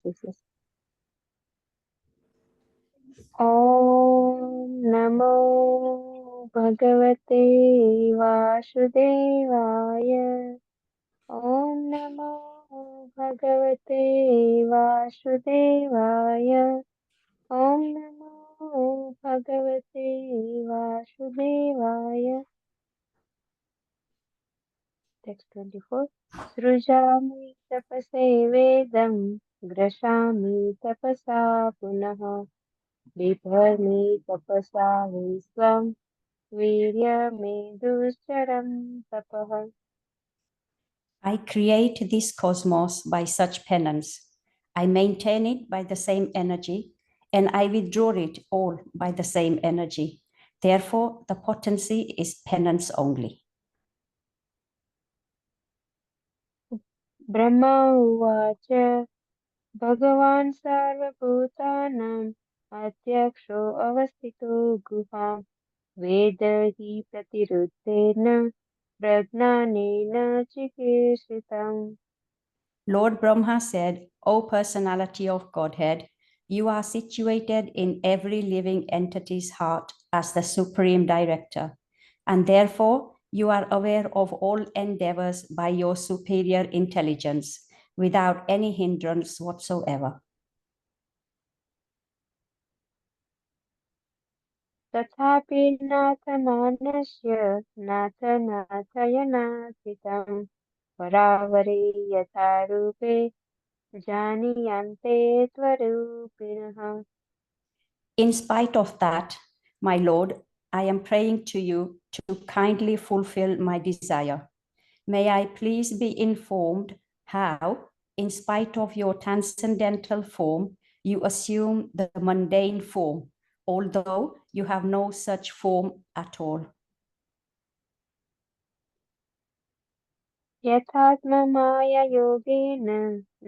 practices. Om Namo Bhagavate Vasudevaya. Om Namo Bhagavate Vasudevaya. Om Namo Bhagavate Vasudevaya. Text 24. Srujami tapase vedam grashami tapasa punaha bipharmi tapasa visvam virya me duscharam tapaha. I create this cosmos by such penance. I maintain it by the same energy, and I withdraw it all by the same energy. Therefore, the potency is penance only. Brahma uvacha Bhagavan sarvabhutanam adyaksho avastito guham vedahi pratiruddhena pragnanena chikirsitam. Lord Brahma said, O personality of Godhead, you are situated in every living entity's heart as the supreme director, and therefore you are aware of all endeavors by your superior intelligence without any hindrance whatsoever. Tathapi natha manasya natha nathayanathritam paravare yatharupe janiyante tvarupinaha. In spite of that, my Lord, I am praying to you to kindly fulfill my desire. May I please be informed how, in spite of your transcendental form, you assume the mundane form, although you have no such form at all. यथात्ममाया Yogen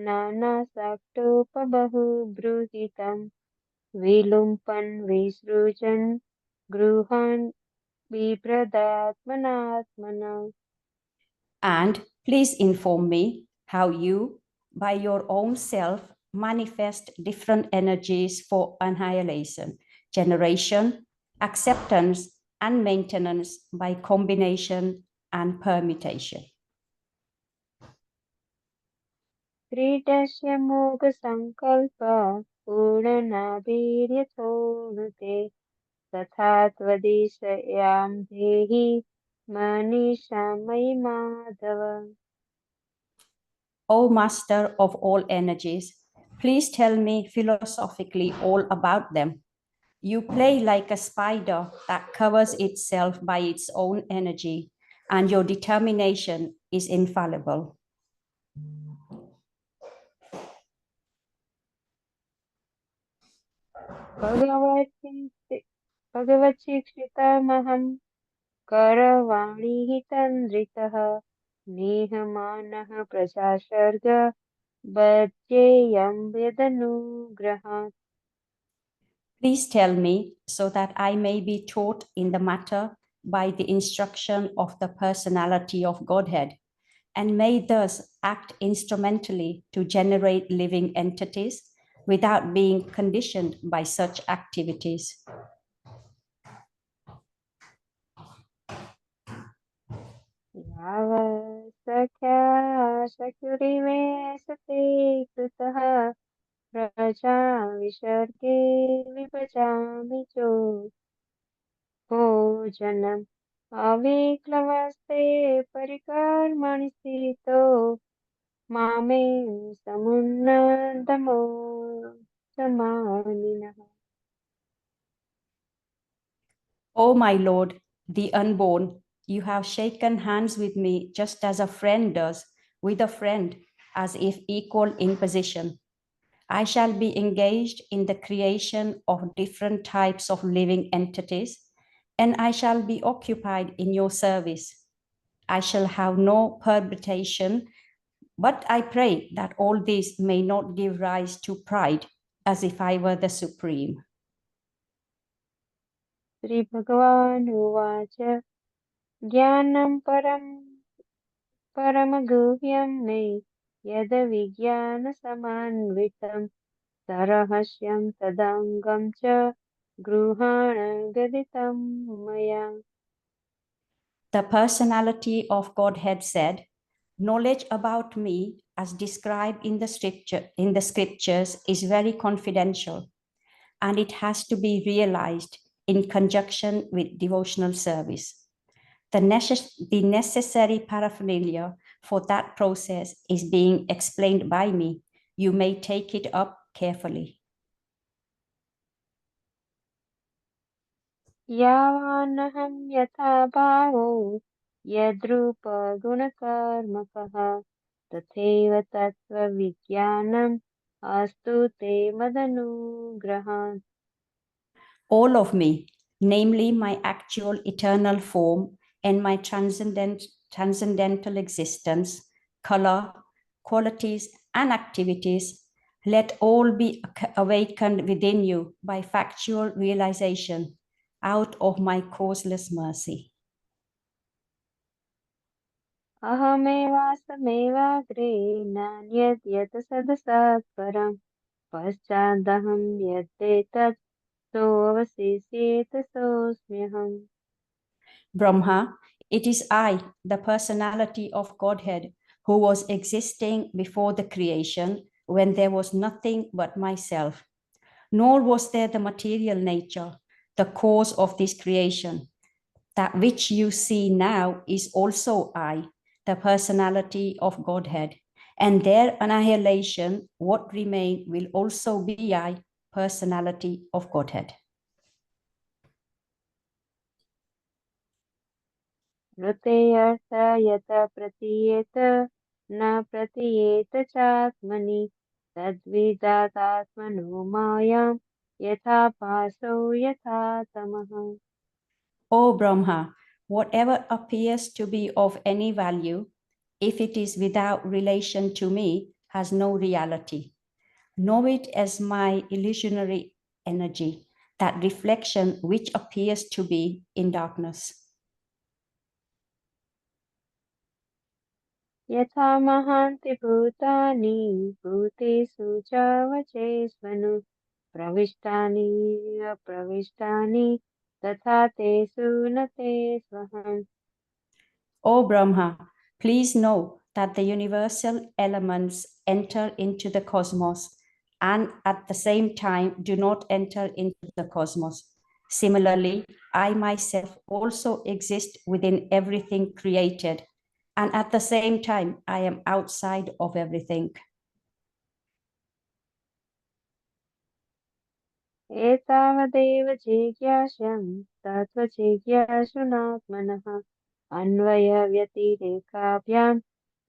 नानासक्तोपबहुबृहितं विलुम्पन् विसृजन् गृहान् बिभ्रदात्मनात्मना. And please inform me how you, by your own self, manifest different energies for annihilation, generation, acceptance, and maintenance by combination and permutation. क्रीडस्य मोघसङ्कल्प पूर्णनाभिर्यथोनुते तथा त्वदिशयां देहि मनीषा मयि Madhav. O Master of all energies, please tell me philosophically all about them. You play like a spider that covers itself by its own energy, and your determination is infallible. भगवच्छिक्षितमहं करवाणि तन्द्रितः निहमानः प्रजासर्ग बध्येयं यदनुग्रहात्. Please tell me so that I may be taught in the matter by the instruction of the personality of Godhead, and may thus act instrumentally to generate living entities without being conditioned by such activities. यावत्सख्या शक्युरिमे सते कृतः प्रजा विसर्गे विभजामि भोजनम् अविक्लमस्ते परिकर्मणि स्थितो मामे समुन्नतमो समानिनः. O my Lord, the unborn, you have shaken hands with me just as a friend does with a friend, as if equal in position. I shall be engaged in the creation of different types of living entities, and I shall be occupied in your service. I shall have no perturbation, but I pray that all this may not give rise to pride, as if I were the supreme. श्रीभगवान् उवाच ज्ञानं परमगुह्यं मे यद्विज्ञानसमन्वितं सरहस्यं तदङ्गं च गृहाण गदितं मया। The personality of Godhead said, knowledge about me, as described in the scriptures, is very confidential, and it has to be realized in conjunction with devotional service. The necessary paraphernalia for that process is being explained by me. You may take it up carefully. यावानहं यथा भावो यद्रूपगुणकर्मकः तथैव तत्त्वविज्ञानम् अस्तु ते मदनुग्रहात्। All of me, namely my actual eternal form and my transcendental existence, color, qualities, and activities, let all be awakened within you by factual realization out of my causeless mercy. अहमेवासमेवाग्रे नान्यद् यत् सदसत्परम् पश्चादहं यद्येतत् सोऽवशिष्येत सोऽस्म्यहम्। Brahma, it is I, the personality of Godhead, who was existing before the creation when there was nothing but myself. Nor was there the material nature, the cause of this creation. That which you see now is also I, the personality of Godhead. And their annihilation, what remain, will also be I, personality of Godhead. ऋते अर्थ यत प्रतीयेत न प्रतीयेत चात्मनि तद्विदातात्मनो मायां यथा भासो यथा तमः। O Brahma, whatever appears to be of any value, if it is without relation to me, has no reality. Know it as my illusionary energy, that reflection which appears to be in darkness. यथा महान्ति भूतानि भूतेषु चावचेष्वनु प्रविष्टानि अप्रविष्टानि तथा तेषु न तेष्वहम्। O Brahma, please know that the universal elements enter into the cosmos and at the same time do not enter into the cosmos. Similarly, I myself also exist within everything created, and at the same time, I am outside of everything. एतावदेव जिज्ञास्यं तत्त्वजिज्ञासुनात्मनः अन्वयव्यतिरेकाभ्यां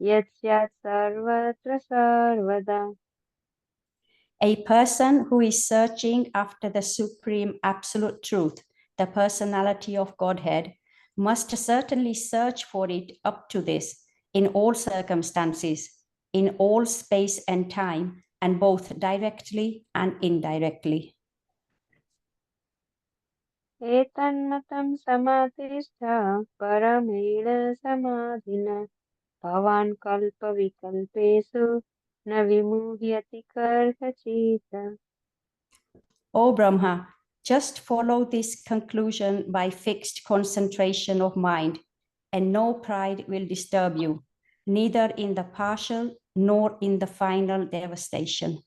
यत् स्यात् सर्वत्र सर्वदा। A person who is searching after the supreme absolute truth, the personality of Godhead, must certainly search for it up to this in all circumstances, in all space and time, and both directly and indirectly. एतन्मतं समाधिष्ठ परमेण समाधिना भवान् कल्पविकल्पेषु न विमुह्यति कर्हचित्। O Brahma, just follow this conclusion by fixed concentration of mind, and no pride will disturb you, neither in the partial nor in the final devastation.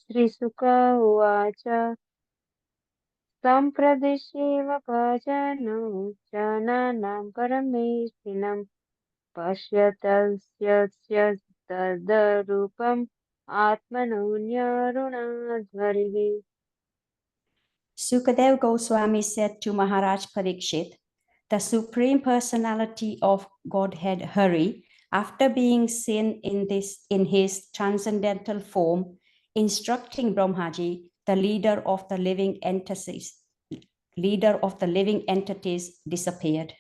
श्रीशुक उवाच सम्प्रदिश्येव भजनो जनानां परमेष्ठिनं पश्यतस्य तद्रूपम् आत्मनो न्यरुणाध्वरिः। Sukadev Goswami said to Maharaj Parikshit, the Supreme Personality of Godhead Hari, after being seen in his transcendental form, instructing Brahmaji, the leader of the living entities, disappeared.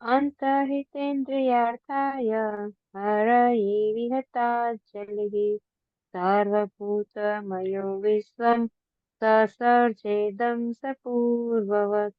अन्तर्हितेन्द्रियार्थाय हरये विहताज्जलिः सर्वभूतमयो विश्वम् ससर्जेदं स पूर्ववत्.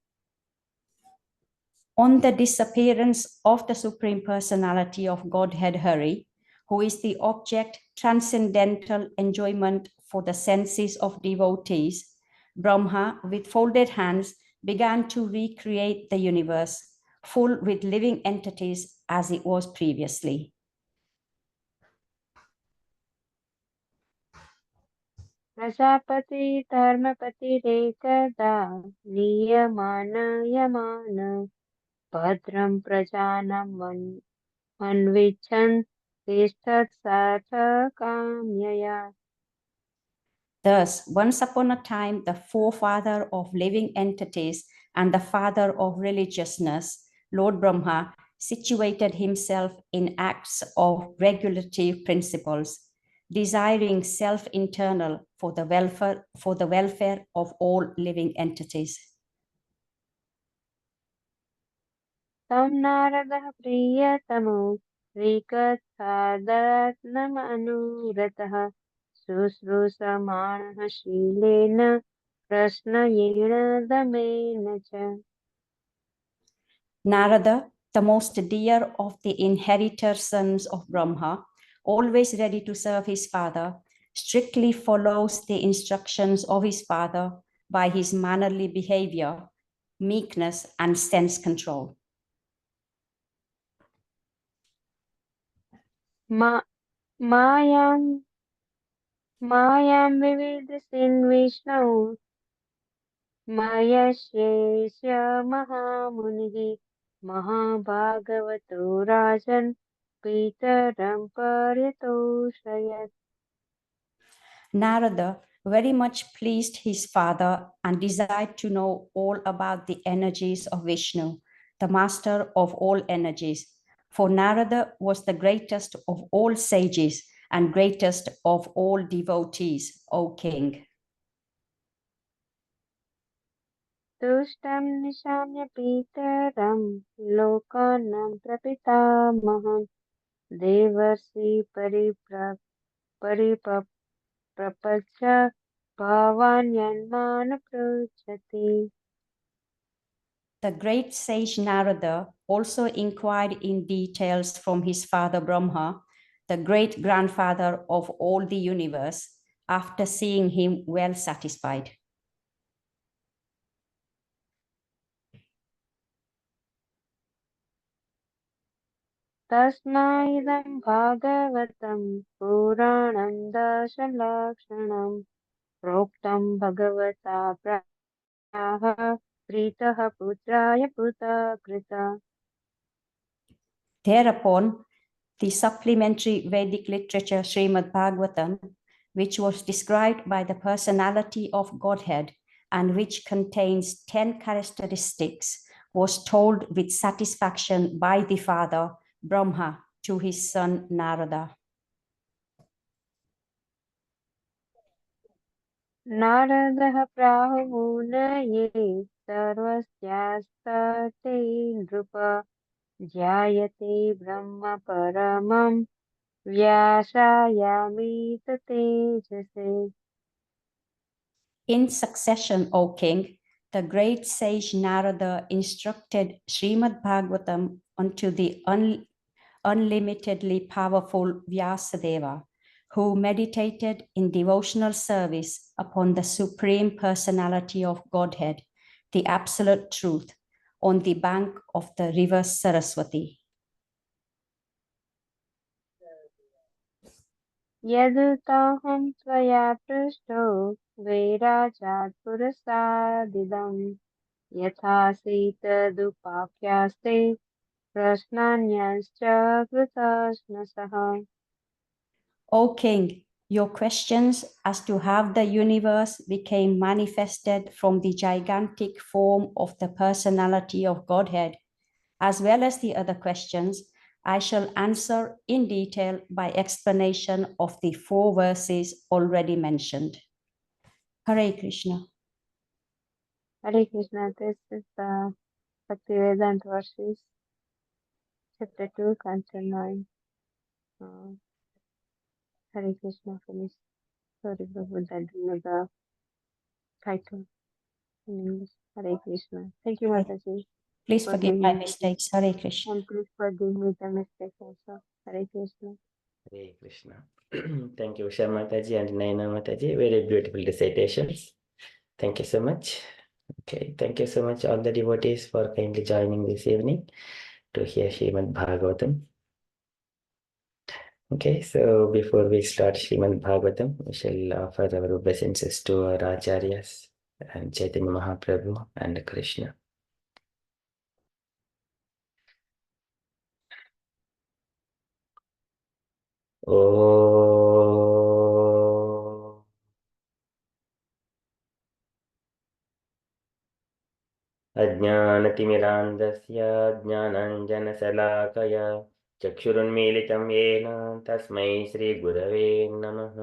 On the disappearance of the Supreme Personality of Godhead Hari, who is the object transcendental enjoyment for the senses of devotees, Brahma, with folded hands, began to recreate the universe, full with living entities as it was previously. Prajapati धर्मपतिरेकदा नीयमान यमान भद्रं प्रजानां अन्विच्छन् तिष्ठत्सार्थकाम्यया. Thus, once upon a time, the forefather of living entities and the father of religiousness, Lord Brahma, situated himself in acts of regulative principles, desiring self-internal for the welfare of all living entities. तं नारदः प्रियतमो श्रीकथादत्नमनुरतः शुश्रूषमाणः शीलेन प्रश्नयेण दमेन च. Narada, the most dear of the inheritor sons of Brahma, always ready to serve his father, strictly follows the instructions of his father by his mannerly behavior, meekness, and sense control. मायां विविधसिन् Vishnu मयस्येष्य महामुनिः महाभागवतो राजन् पितरं पर्यतोषयत्. Narada very much pleased his father and desired to know all about the energies of Vishnu, the master of all energies. For Narada was the greatest of all sages and greatest of all devotees, O king. तुष्टं निशाम्य पितरं लोकानां प्रपितामहं देवर्षि परिप्रपच्छ भवान् यन्मानुपृच्छति. The great sage Narada also inquired in details from his father Brahma, the great grandfather of all the universe, after seeing him well satisfied. तस्माइदं भागवतं पुराणं दशलक्षणं प्रोक्तं भगवता प्राह प्रीतः पुत्राय पुत्रकृता. Thereupon, the supplementary Vedic literature Srimad Bhagavatam, which was described by the personality of Godhead and which contains 10 characteristics, was told with satisfaction by the father Brahma to his son Narada. नारदः प्राहुमुनये सर्वस्यास्तते नृप ध्यायते ब्रह्म परमं व्यासायामीत तेजसे. In succession, O king, the great sage Narada instructed Srimad Bhagavatam unto the unlimitedly powerful Vyasadeva, who meditated in devotional service upon the Supreme Personality of Godhead, the Absolute Truth, on the bank of the river Saraswati. यदुताहं त्वया पृष्टो वैराजात् पुरसादिदं यथासीत् तदुपाख्यास्ते प्रश्नान्यश्च कृतश्नसः. O king, your questions as to how the universe became manifested from the gigantic form of the personality of Godhead, as well as the other questions, I shall answer in detail by explanation of the 4 verses already mentioned. Hare Krishna. Hare Krishna, this is the Bhaktivedanta verses, chapter 2, canto 9. Hare Krishna, finish. Sorry, Prabhu, I don't know the title in English. Hare Krishna. Thank you, Okay. Mataji, Please for forgive giving my me this. mistakes. Hare Krishna. And please forgive me the mistake also. Hare Krishna. Hare Krishna. Thank you, Usha Mataji and Naina Mataji. Very beautiful recitations. Thank you so much. Okay, thank you so much, all the devotees, for kindly joining this evening to hear Srimad Bhagavatam. Okay, so before we start Srimad Bhagavatam, we shall offer our obeisances to our Acharyas and Chaitanya Mahaprabhu and Krishna. Oh. अज्ञानतिमिरान्धस्य ज्ञानाञ्जनशलाकया चक्षुरुन्मीलितं येन तस्मै श्रीगुरवे नमः।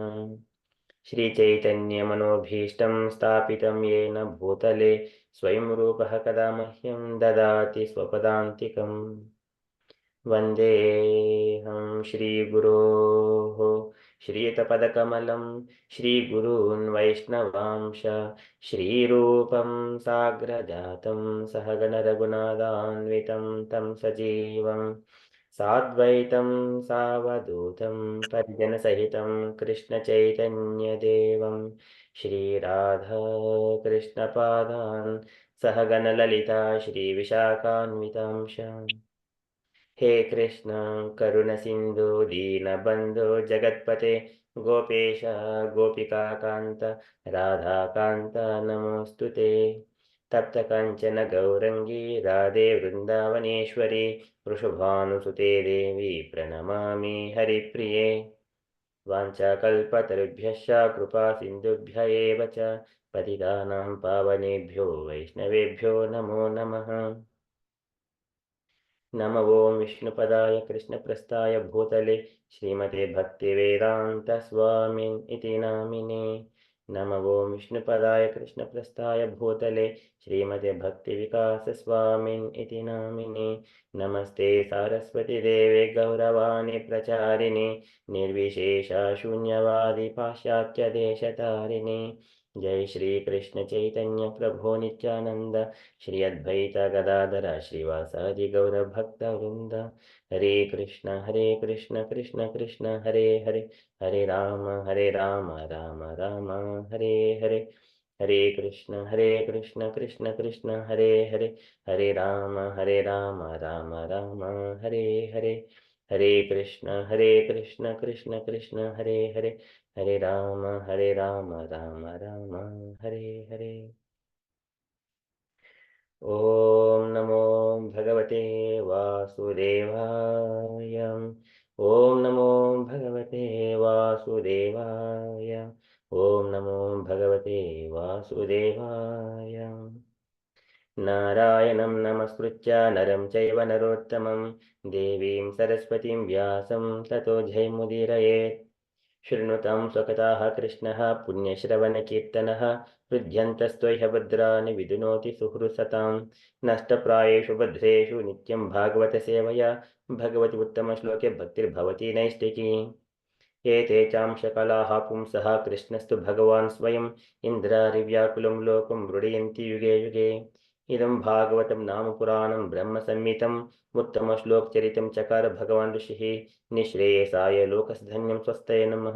श्रीचैतन्यमनोभीष्टं स्थापितं येन भूतले स्वयं रूपः कदा मह्यं ददाति स्वपदान्तिकम्। वन्देऽहं श्रीगुरोः श्रीयुतपदकमलं श्रीगुरून् वैष्णवांश श्रीरूपं साग्रजातं सहगणरघुनाथान्वितं तं सजीवं साद्वैतं सावधूतं परिजनसहितं कृष्णचैतन्यदेवं श्रीराधा कृष्णपादान् सहगणललिता श्रीविशाखान्वितांश। हे कृष्ण करुण सिंधु दीनबंधु जगतपते गोपेश गोपिकाकांत राधाकांत नमोस्तुते तप्त कंचन गौरंगी राधे वृंदावनेश्वरी वृषभानुसुते देवी प्रणमामि हरिप्रिये वाञ्छाकल्पतरुभ्यश्च कृपा सिन्धुभ्य एव च पतितानां पावनेभ्यो वैष्णवेभ्यो नमो नमः। नमो ओं विष्णुपदाय कृष्णप्रस्थाय भूतले श्रीमते भक्तिवेदान्तस्वामिन् इति नामिने। नमो ओं विष्णुपदाय कृष्णप्रस्थाय भूतले श्रीमते भक्तिविकासस्वामिन् इति नामिने। नमस्ते सारस्वती देवे गौरवाणी प्रचारिणे निर्विशेषा शून्यवादी पाश्चात्यदेशतारिणे। जय श्री कृष्ण चैतन्य प्रभो नित्यानंद श्री अद्वैत गदाधर श्रीवासादि गौर भक्त वृंद। हरे कृष्ण कृष्ण कृष्ण हरे हरे हरे राम राम राम हरे हरे। हरे कृष्ण कृष्ण कृष्ण हरे हरे हरे राम राम राम हरे हरे। हरे कृष्ण कृष्ण कृष्ण हरे हरे हरे राम राम राम हरे हरे। ॐ नमो भगवते वासुदेवाय। ॐ नमो भगवते वासुदेवाय। ॐ नमो भगवते वासुदेवाय। नारायणं नमस्कृत्य नरं चैव नरोत्तमं देवीं सरस्वतीं व्यासं ततो जयमुदीरयेत्। शृणुतां स्वकथाः कृष्णः पुण्यश्रवणकीर्तनः हृद्यन्तस्त्वह्य भद्राणि विदुनोति सुहृसतां नष्टप्रायेषु भद्रेषु नित्यं भागवतसेवया भगवति उत्तमश्लोके भक्तिर्भवति नैष्टिकी। एते चांशकलाः पुंसः कृष्णस्तु भगवान् स्वयम् इन्द्रारिव्याकुलं लोकं मृडयन्ति युगे युगे। इदं भागवतं नाम पुराणं ब्रह्मसंहितम् उत्तमश्लोकचरितं चकार भगवान् ऋषिः निःश्रेयसाय लोकसधन्यं स्वस्तये नमः।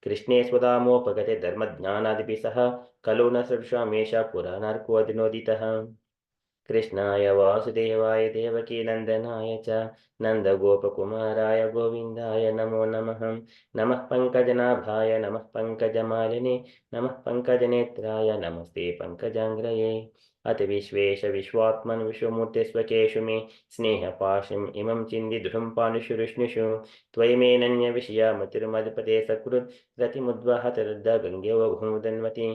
कृष्णे स्वदामोपगते धर्मज्ञानादिभिः सह कलो न सदृशामेष पुराणार्कोऽधिनोदितः। कृष्णाय वासुदेवाय देवकीनन्दनाय च नन्दगोपकुमाराय गोविन्दाय नमो नमः। नमः पङ्कजनाभाय नमः पङ्कजमालिने नमः पङ्कजनेत्राय नमस्ते पङ्कजाङ्ग्रये। अथ विश्वेश विश्वात्मन् विश्वमूर्ते स्वकेषु मे स्नेहपाशम् इमं चिन्तिदृढं पानुषुरुष्णुषु त्वयिमेनन्यविषया मतिर्मदपते सकृत् रतिमुद्वहत गङ्गेव घूमुदन्वति।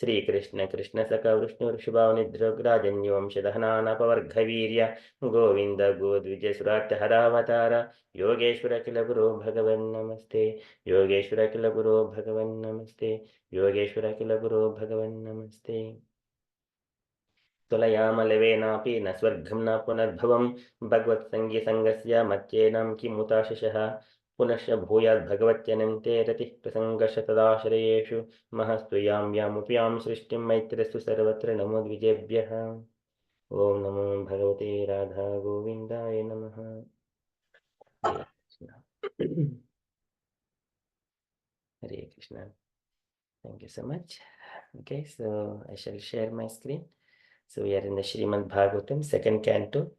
श्रीकृष्ण कृष्ण सख विष्णुर्षभावनिद्रग्राजन्यवंशदहनानपवर्गवीर्य गोविन्द गोद्विजसुराट्टहरावतार योगेश्वर किल गुरो भगवन् नमस्ते। योगेश्वर किल गुरो भगवन् नमस्ते। योगेश्वर किल गुरो भगवन् नमस्ते। तुलयामलवेनापि न स्वर्गं न पुनर्भवं भगवत्सङ्गीसङ्गस्य मच्चेनं किमुताशिषः पुनश्च भूयाद् भगवत्यनन्ते रतिः प्रसङ्गश तदाश्रयेषु महस्तु यां यामुपयां सृष्टिं मैत्रस्तु सर्वत्र नमो द्विजेभ्यः। ओम नमो भगवते राधा गोविन्दाय नमः। हरे Krishna. Hare Krishna. Thank you so much. Okay, so I shall share my screen. So we are in the Srimad Bhagavatam, second canto,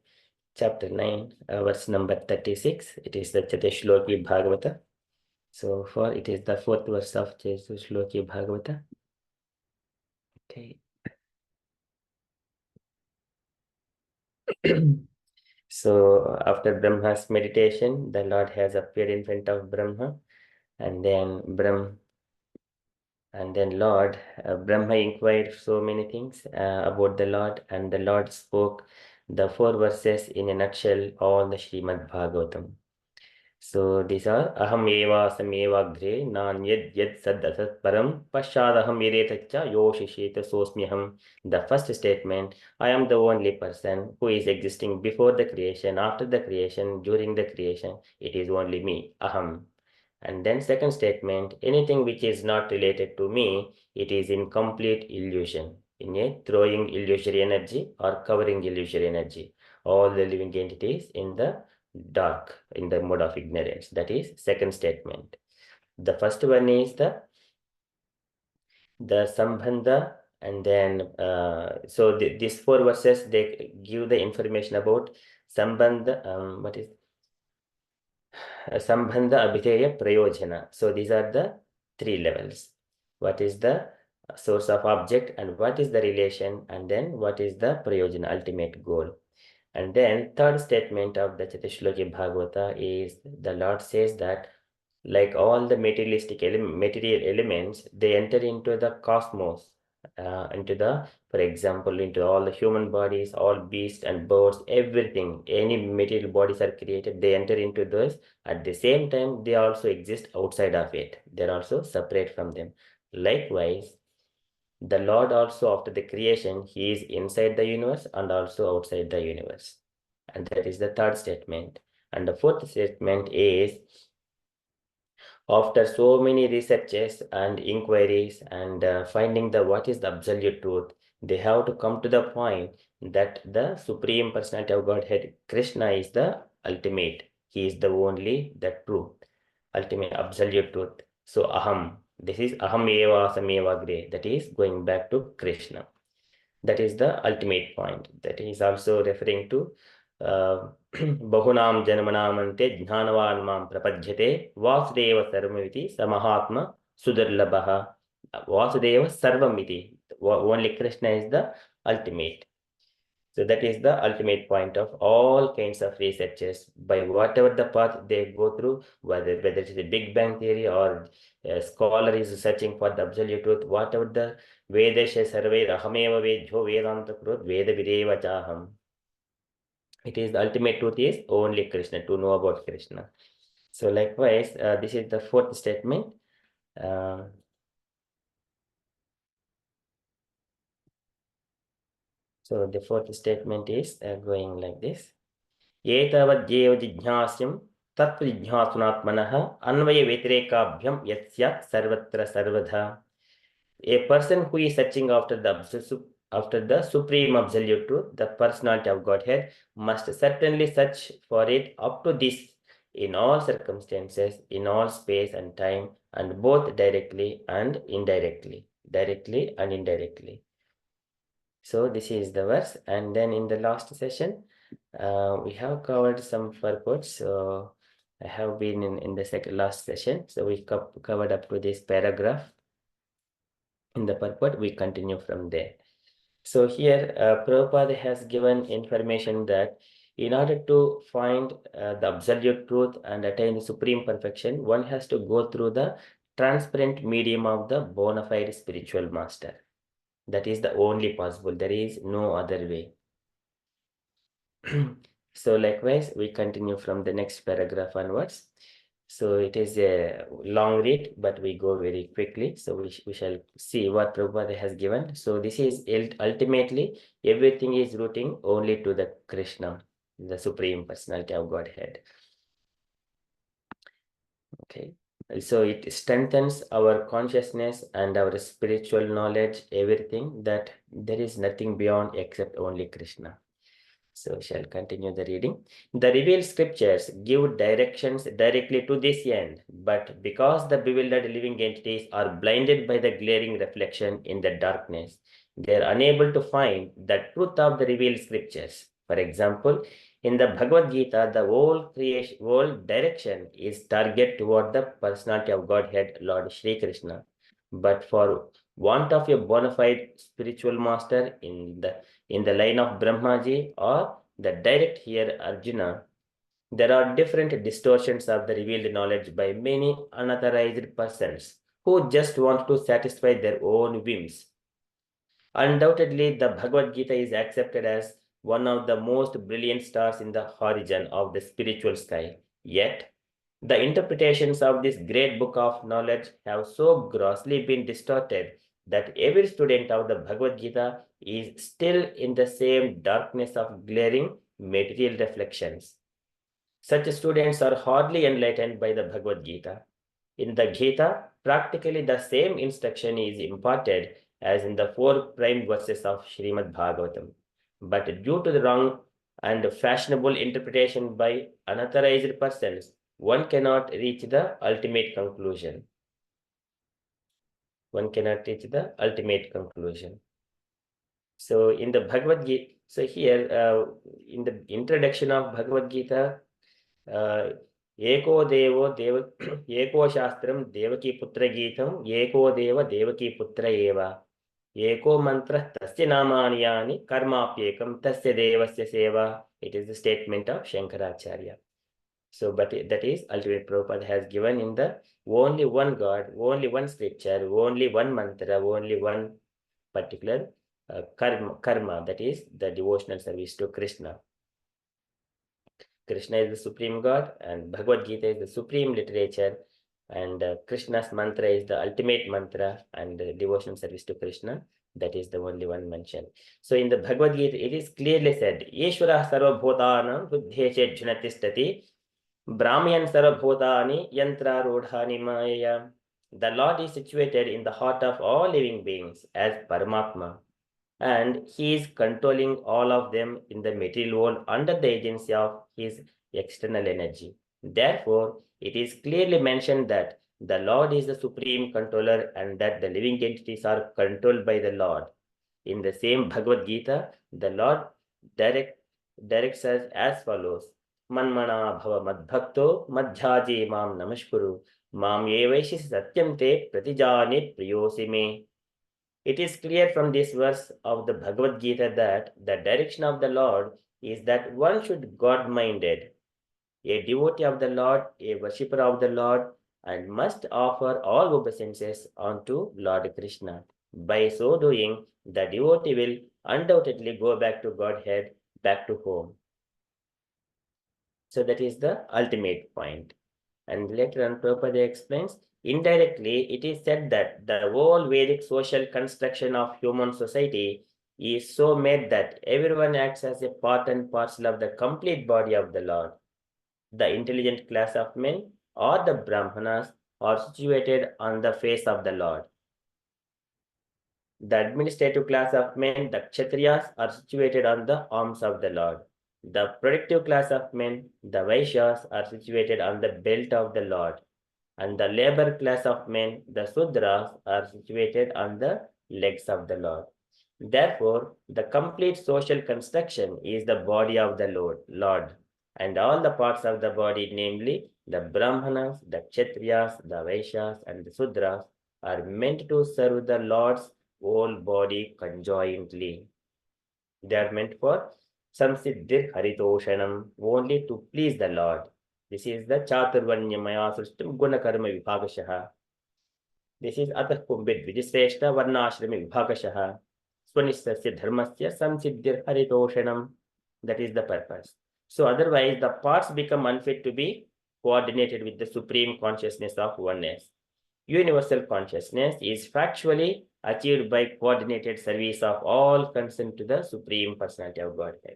chapter 9, verse number 36. It is the Chatashloki Bhagavata. So for it is the fourth verse of Chatashloki Bhagavata. Okay. So after Brahma's meditation, the Lord has appeared in front of Brahma, and then Brahma inquired so many things about the Lord, and the Lord spoke the four verses in a nutshell, all the Srimad Bhagavatam. So these are Aham eva sameva gre nan yed sad asat param paschadaham iretacha yoshisheta sosmyaham. The first statement, I am the only person who is existing before the creation, after the creation, during the creation. It is only me, Aham. And then second statement, anything which is not related to me, it is in complete illusion, in a throwing illusory energy or covering illusory energy. All the living entities in the dark, in the mode of ignorance. That is second statement. The first one is the sambandha, and then these four verses, they give the information about sambandha. What is sambandha, abhideya, prayojana. So these are the three levels. What is the source of object, and what is the relation, and then what is the prayojana, ultimate goal. And then third statement of the Chatashloki Bhagavata is the Lord says that like all the materialistic material elements, they enter into the cosmos, for example, into all the human bodies, all beasts and birds, everything, any material bodies are created, they enter into those. At the same time, they also exist outside of it. They're also separate from them. Likewise, the Lord also, after the creation, he is inside the universe and also outside the universe. And that is the third statement. And the fourth statement is, after so many researches and inquiries and finding the what is the absolute truth, they have to come to the point that the Supreme Personality of Godhead, Krishna, is the ultimate. He is the only, the truth, ultimate absolute truth. So Aham, this is Aham eva sameva gre, that is going back to Krishna. That is the ultimate point. That is also referring to Bahunam Janmanamante Jnanavan Mam Prapajyate Vasudeva Sarvamiti Samahatma Sudarlabaha. Vasudeva Sarvamiti. Only Krishna is the ultimate. So that is the ultimate point of all kinds of researchers. By whatever the path they go through, whether it is a Big Bang theory or a scholar is searching for the absolute truth, whatever the Vedasha survey, Ahameva Vedjo Vedanta Krut, Veda Videva Chaham. It is the ultimate truth is only Krishna, to know about Krishna. So likewise, this is the fourth statement. So the fourth statement is going like this. एतावद्येव जिज्ञास्यं तत्त्वजिज्ञासुनात्मनः अन्वयव्यतिरेकाभ्यं यत् सर्वत्र सर्वदा. A person who is searching after the supreme absolute truth, the personality of Godhead, must certainly search for it up to this in all circumstances, in all space and time, and both directly and indirectly. Directly and indirectly. So this is the verse. And then in the last session, we have covered some purports. So I have been in the last session. So we covered up to this paragraph. In the purport, we continue from there. So here, Prabhupada has given information that in order to find the absolute truth and attain the supreme perfection, one has to go through the transparent medium of the bona fide spiritual master. That is the only possible. There is no other way. So likewise, we continue from the next paragraph onwards. So it is a long read, but we go very quickly. So we shall see what Prabhupada has given. So this is ultimately everything is rooting only to the Krishna, the Supreme Personality of Godhead. Okay. So it strengthens our consciousness and our spiritual knowledge, everything, that there is nothing beyond except only Krishna. So shall continue the reading. The revealed scriptures give directions directly to this end, but because the bewildered living entities are blinded by the glaring reflection in the darkness, they are unable to find the truth of the revealed scriptures. For example, in the Bhagavad Gita, the whole direction is target toward the personality of Godhead, Lord Shri Krishna. But for want of a bona fide spiritual master in the line of Brahmaji or the direct here Arjuna, there are different distortions of the revealed knowledge by many unauthorized persons who just want to satisfy their own whims. Undoubtedly, the Bhagavad Gita is accepted as one of the most brilliant stars in the horizon of the spiritual sky. Yet, the interpretations of this great book of knowledge have so grossly been distorted that every student of the Bhagavad Gita is still in the same darkness of glaring material reflections. Such students are hardly enlightened by the Bhagavad Gita. In the Gita, practically the same instruction is imparted as in the 4 prime verses of Srimad Bhagavatam. But due to the wrong and fashionable interpretation by unauthorized persons, one cannot reach the ultimate conclusion. One cannot reach the ultimate conclusion. So in the Bhagavad Gita, so here in the introduction of Bhagavad Gita, एको देवो देव एको शास्त्रम देवकी पुत्र गीतम एको देव देवकी पुत्र एव एको मंत्र तस्य नामानि यानि कर्माप्येकम तस्य देवस्य सेवा. It is the statement of Shankaracharya. So, but that is ultimate Prabhupada has given in the only one God, only one scripture, only one mantra, only one particular karma, that is the devotional service to Krishna. Krishna is the supreme God and Bhagavad Gita is the supreme literature, and Krishna's mantra is the ultimate mantra, and devotional service to Krishna, that is the only one mentioned. So in the Bhagavad Gita, it is clearly said, Yeshwarah sarvabhutanam buddheshe jnatistati brahmayan sarvabhutani yantra rodhani maya. The Lord is situated in the heart of all living beings as Paramatma, and he is controlling all of them in the material world under the agency of his external energy. Therefore, it is clearly mentioned that the Lord is the supreme controller and that the living entities are controlled by the Lord. In the same Bhagavad Gita, the Lord directs us as follows. Manmana bhava madbhakto madhyaji mam namaskuru mam evaishi satyam te pratijani priyosi me. It is clear from this verse of the Bhagavad Gita that the direction of the Lord is that one should God-minded, a devotee of the Lord, a worshipper of the Lord, and must offer all obeisances unto Lord Krishna. By so doing, the devotee will undoubtedly go back to Godhead, back to home. So that is the ultimate point. And later on, Prabhupada explains, indirectly, it is said that the whole Vedic social construction of human society is so made that everyone acts as a part and parcel of the complete body of the Lord. The intelligent class of men or the Brahmanas are situated on the face of the Lord. The administrative class of men, the Kshatriyas, are situated on the arms of the Lord. The productive class of men, the Vaishyas, are situated on the belt of the Lord. And the labor class of men, the Sudras, are situated on the legs of the Lord. Therefore, the complete social construction is the body of the Lord, and all the parts of the body, namely the Brahmanas, the Kshatriyas, the Vaishyas, and the Sudras, are meant to serve the Lord's whole body conjointly. They are meant for samsiddhir haritoshanam, only to please the Lord. This is the Chaturvanya Maya Srishtam Gunakarma Vibhagashaha. This is Atah Kumbhid Vijisreshta Varnashrami Vibhagashaha. Swanistasya Dharmasya Samsiddhir Haritoshanam. That is the purpose. So otherwise, the parts become unfit to be coordinated with the supreme consciousness of oneness. Universal consciousness is factually achieved by coordinated service of all concerned to the Supreme Personality of Godhead.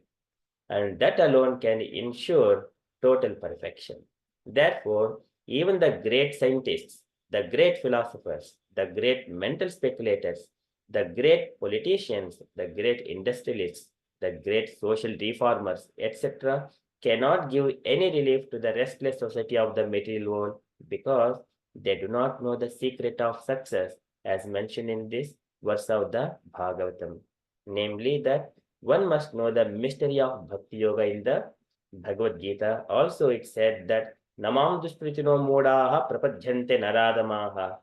And that alone can ensure total perfection. Therefore, even the great scientists, the great philosophers, the great mental speculators, the great politicians, the great industrialists, the great social reformers, etc., cannot give any relief to the restless society of the material world because they do not know the secret of success as mentioned in this verse of the Bhagavatam. Namely, that one must know the mystery of Bhakti Yoga in the Bhagavad Gita. Also, it said that Namam Duspritino Modaha Prapadyante Naradamaha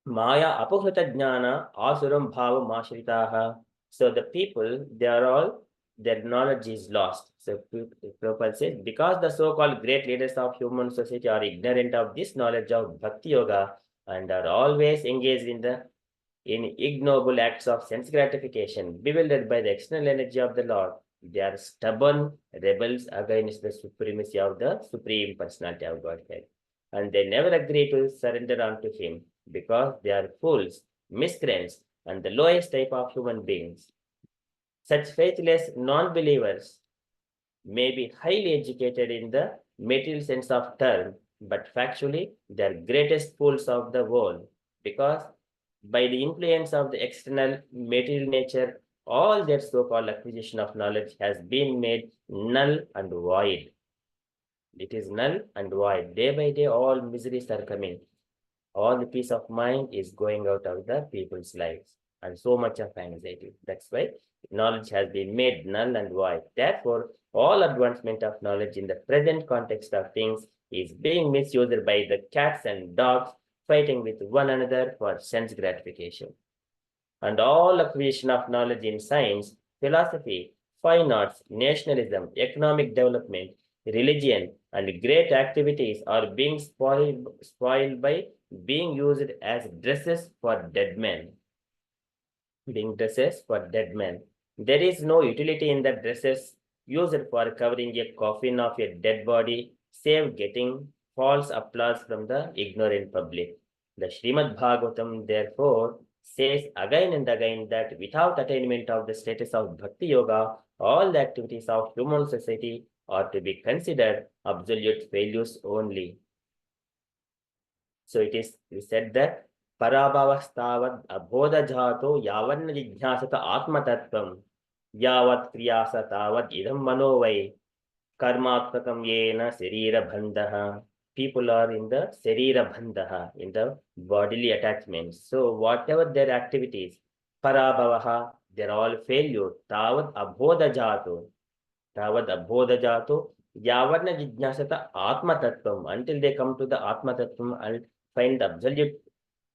Maya Apohrita Jnana Asuram Bhava Mashritaha. So the people, they are all, their knowledge is lost. So Prabhupada says, because the so-called great leaders of human society are ignorant of this knowledge of Bhakti Yoga and are always engaged in ignoble acts of sense gratification, bewildered by the external energy of the Lord, they are stubborn rebels against the supremacy of the Supreme Personality of Godhead. And they never agree to surrender unto Him because they are fools, miscreants, and the lowest type of human beings. Such faithless non-believers may be highly educated in the material sense of term, but factually they are greatest fools of the world because by the influence of the external material nature, all their so-called acquisition of knowledge has been made null and void. It is null and void. Day by day, all miseries are coming. All the peace of mind is going out of the people's lives and so much of anxiety. That's why knowledge has been made null and void. Therefore, all advancement of knowledge in the present context of things is being misused by the cats and dogs fighting with one another for sense gratification. And all acquisition of knowledge in science, philosophy, fine arts, nationalism, economic development, religion, and great activities are being spoiled by being used as dresses for dead men. Being dresses for dead men. There is no utility in the dresses used for covering a coffin of a dead body, save getting false applause from the ignorant public. The Srimad Bhagavatam, therefore, says again and again that without attainment of the status of Bhakti Yoga, all the activities of human society are to be considered absolute failures only. So it is said that Parabhavastavad abodhajato yavanna jijnasata atmatattvam yavat kriyasa tavad idam manovai karmatmakam yena sarira bandhaha. People are in the sarira bandhaha, in the bodily attachments. So whatever their activities, parabhavaha, they're all failure. Tavad abodhajato. Tavad abodhajato yavarna jijnasata atma tattvam, until they come to the atma tattvam and find the absolute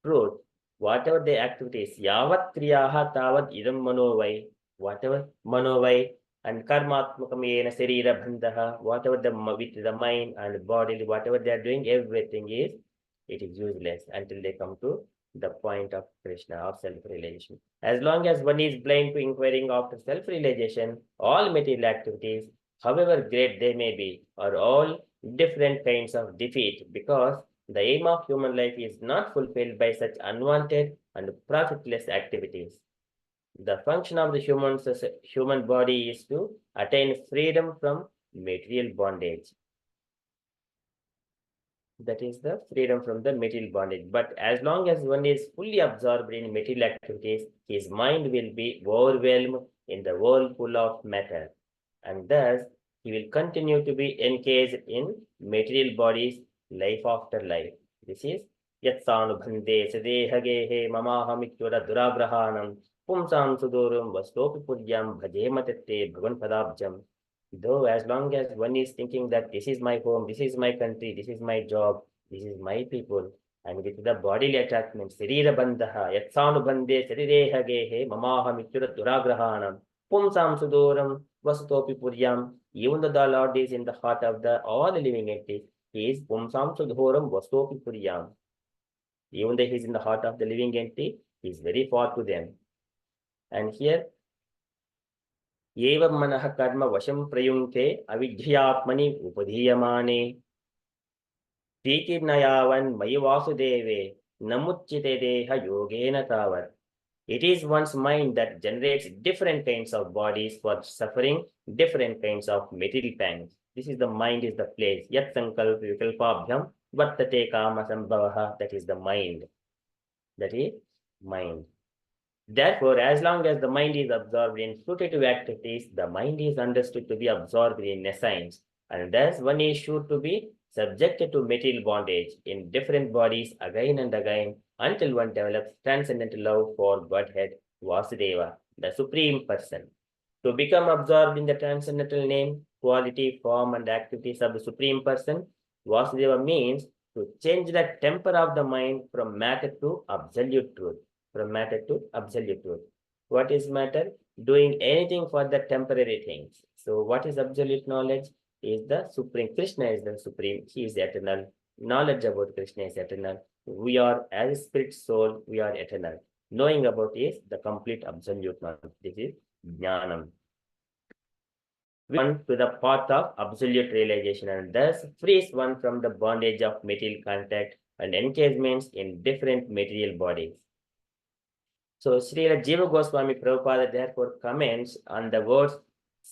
truth. Whatever their activities, yavat kriyaha tavad idam manovai, whatever manovai and karmatmakam yena sarira bandhaha, whatever with the mind and body, whatever they are doing, everything it is useless until they come to the point of Krishna, of self-realization. As long as one is blind to inquiring after self-realization, all material activities, however great they may be, are all different kinds of defeat because the aim of human life is not fulfilled by such unwanted and profitless activities. The function of the human body is to attain freedom from material bondage. That is the freedom from the material bondage. But as long as one is fully absorbed in material activities, his mind will be overwhelmed in the whirlpool of matter. And thus, he will continue to be engaged in material bodies life after life. This is Yatsanubhande Sadehagehe Mamahamikyura Durabrahanam Pumsam Sudurum Vastopi Puryam Bhajematete Bhavan Padabjam. Though as long as one is thinking that this is my home, this is my country, this is my job, this is my people, and with the bodily attachment, Sarira Bandhaha, Yatsanubhande Sarirehagehe Mamahamikyura Duragrahanam Pumsam Suduram Vasutopi Puryam. Even though the Lord is in the heart of all the living entities, he is Pumsam Sudhoram Vasutopi Puryam. Even though he is in the heart of the living entity, he is very far to them. And here, एवं मनः कर्म वशं प्रयुङ्क्ते अविद्यात्मनि उपधीयमाने प्रीतिर्न मयि वासुदेवे नमुच्यते देह योगेन तावत्. It is one's mind that generates different kinds of bodies for suffering different kinds of material pangs. This is the mind is the place. Yat sankalpa vikalpabhyam vartate kama sambhavaha. That is the mind. That is mind. Therefore, as long as the mind is absorbed in fruitative activities, the mind is understood to be absorbed in nescience, and thus one is sure to be subjected to material bondage in different bodies again and again until one develops transcendental love for Godhead, Vasudeva, the Supreme Person. To become absorbed in the transcendental name, quality, form, and activities of the Supreme Person, Vasudeva means to change the temper of the mind from matter to absolute truth. From matter to absolute truth. What is matter? Doing anything for the temporary things. So what is absolute knowledge? Is the Supreme. Krishna is the Supreme. He is eternal. Knowledge about Krishna is eternal. We are, as spirit soul, we are eternal. Knowing about is the complete absolute knowledge. This is Jnanam. One to the path of absolute realization and thus frees one from the bondage of material contact and engagements in different material bodies. So Srila Jiva Goswami Prabhupada therefore comments on the words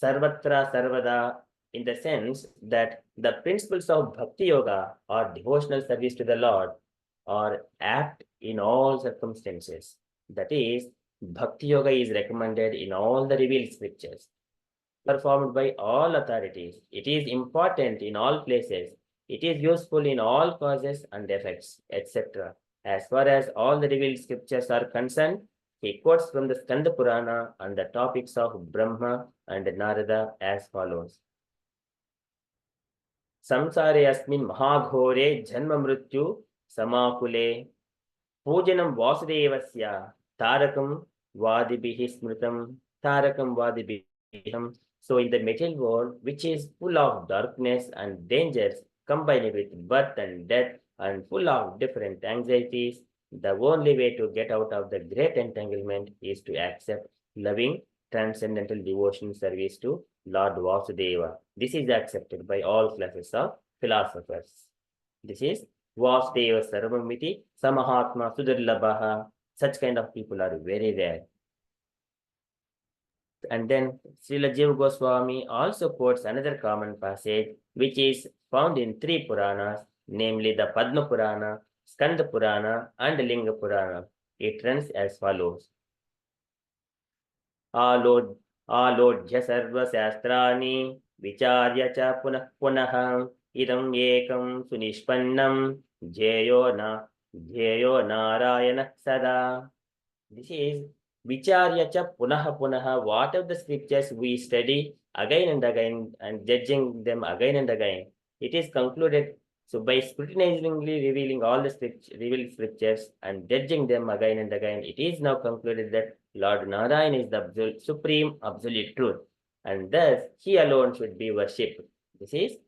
Sarvatra Sarvada in the sense that the principles of Bhakti Yoga or devotional service to the Lord are apt in all circumstances. That is, Bhakti Yoga is recommended in all the revealed scriptures, performed by all authorities. It is important in all places. It is useful in all causes and effects, etc. As far as all the revealed scriptures are concerned, he quotes from the Skanda Purana on the topics of Brahma and Narada as follows. Samsare asmin mahaghore janma mrityu samakule pujanam vasudevasya tarakam vadibihi smritam tarakam vadibiham. So in the material world, which is full of darkness and dangers, combined with birth and death and full of different anxieties, the only way to get out of the great entanglement is to accept loving transcendental devotion service to Lord Vasudeva. This is accepted by all classes of philosophers. This is Vasudeva Sarvamiti Samahatma Sudurlabhaha. Such kind of people are very rare. And then Srila Jiva Goswami also quotes another common passage which is found in 3 Puranas, namely the Padma Purana, Skanda Purana, and Linga Purana. It runs as follows. Alodhya sarva shastrani vicharya cha punah punah idam ekam sunishpannam jheyo narayana sada. This is vicharya cha punah punah. What of the scriptures we study again and again and judging them again and again, it is concluded. So by scrutinizingly revealing all the revealed scriptures and judging them again and again, it is now concluded that Lord Narayana is the supreme absolute truth, and thus he alone should be worshipped. This is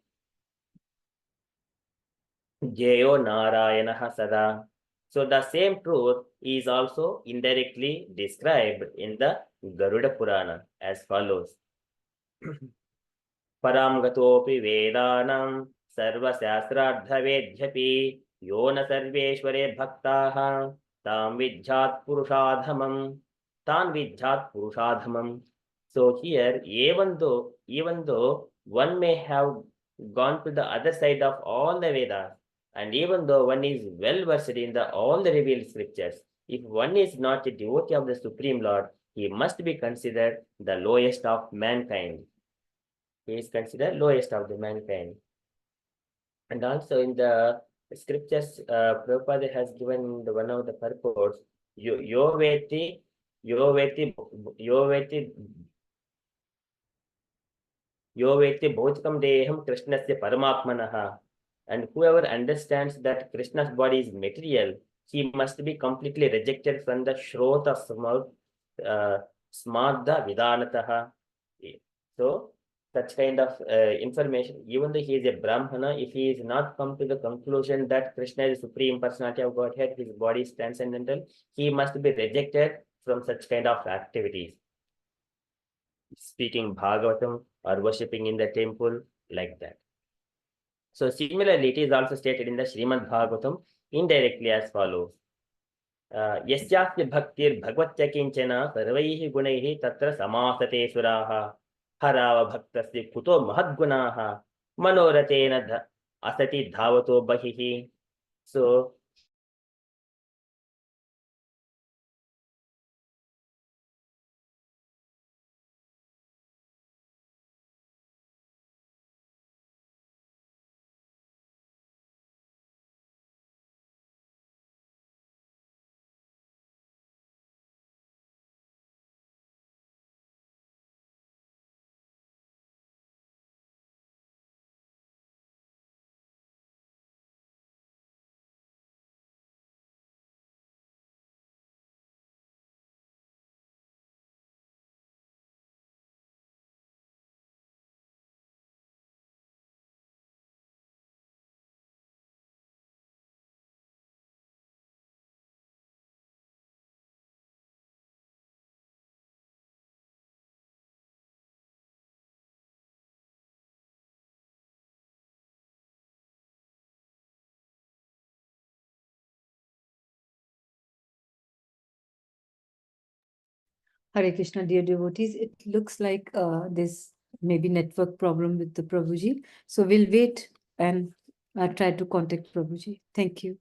Jayo Narayana Sada. So the same truth is also indirectly described in the Garuda Purana as follows. Param gatopi vedanam sarva shastrardhavedhyapi yona sarveshware bhaktaha tam vidjhat purushadhamam. Tan vidjhat purushadhamam. So here, even though one may have gone to the other side of all the Vedas, and even though one is well versed in all the revealed scriptures, if one is not a devotee of the Supreme Lord, he must be considered the lowest of mankind. He is considered lowest of the mankind. And also in the scriptures, Prabhupada has given one of the purports, yo veti bhautikam deham krishnasya paramatmanaha. And whoever understands that Krishna's body is material, he must be completely rejected from the shrota smartha vidanataha. So such kind of information, even though he is a Brahmana, if he is not come to the conclusion that Krishna is the Supreme Personality of Godhead, his body is transcendental, he must be rejected from such kind of activities. Speaking Bhagavatam or worshipping in the temple, like that. So similarly, it is also stated in the Srimad Bhagavatam indirectly as follows. Yasyasya bhaktir bhagvatya kinchana sarvaihi gunaihi tatra samasate suraha harava bhaktasya kuto mahadgunaha मनोरथेन असति धावतो बहिः. So Hare Krishna, dear devotees. It looks like there's maybe network problem with the Prabhuji. So we'll wait and try to contact Prabhuji. Thank you.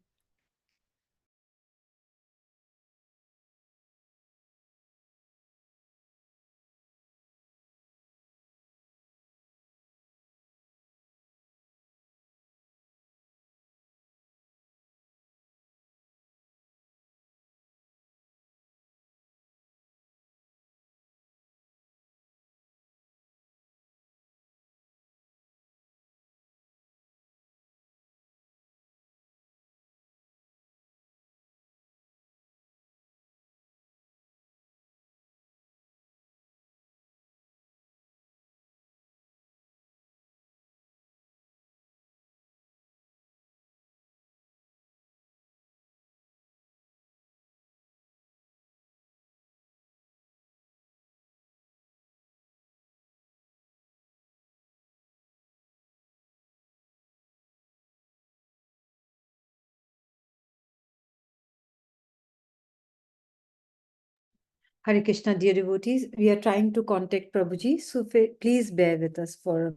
Hare Krishna, dear devotees. We are trying to contact Prabhuji. So please bear with us for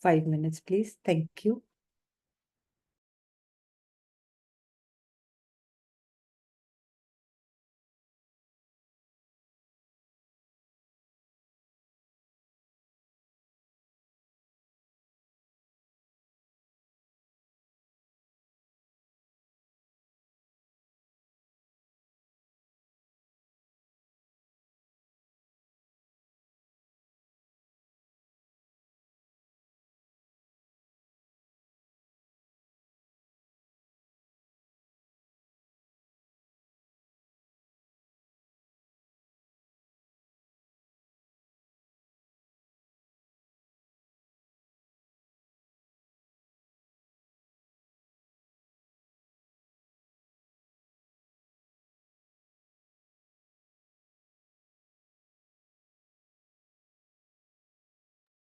5 minutes, please. Thank you.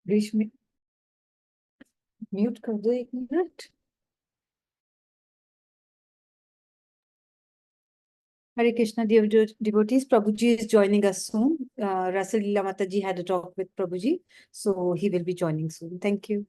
Rishmi, mute कर दो 1 minute. Hare Krishna, dear devotees. Prabhuji is joining us soon. Rasul Leela Mataji had a talk with Prabhuji, so he will be joining soon. Thank you.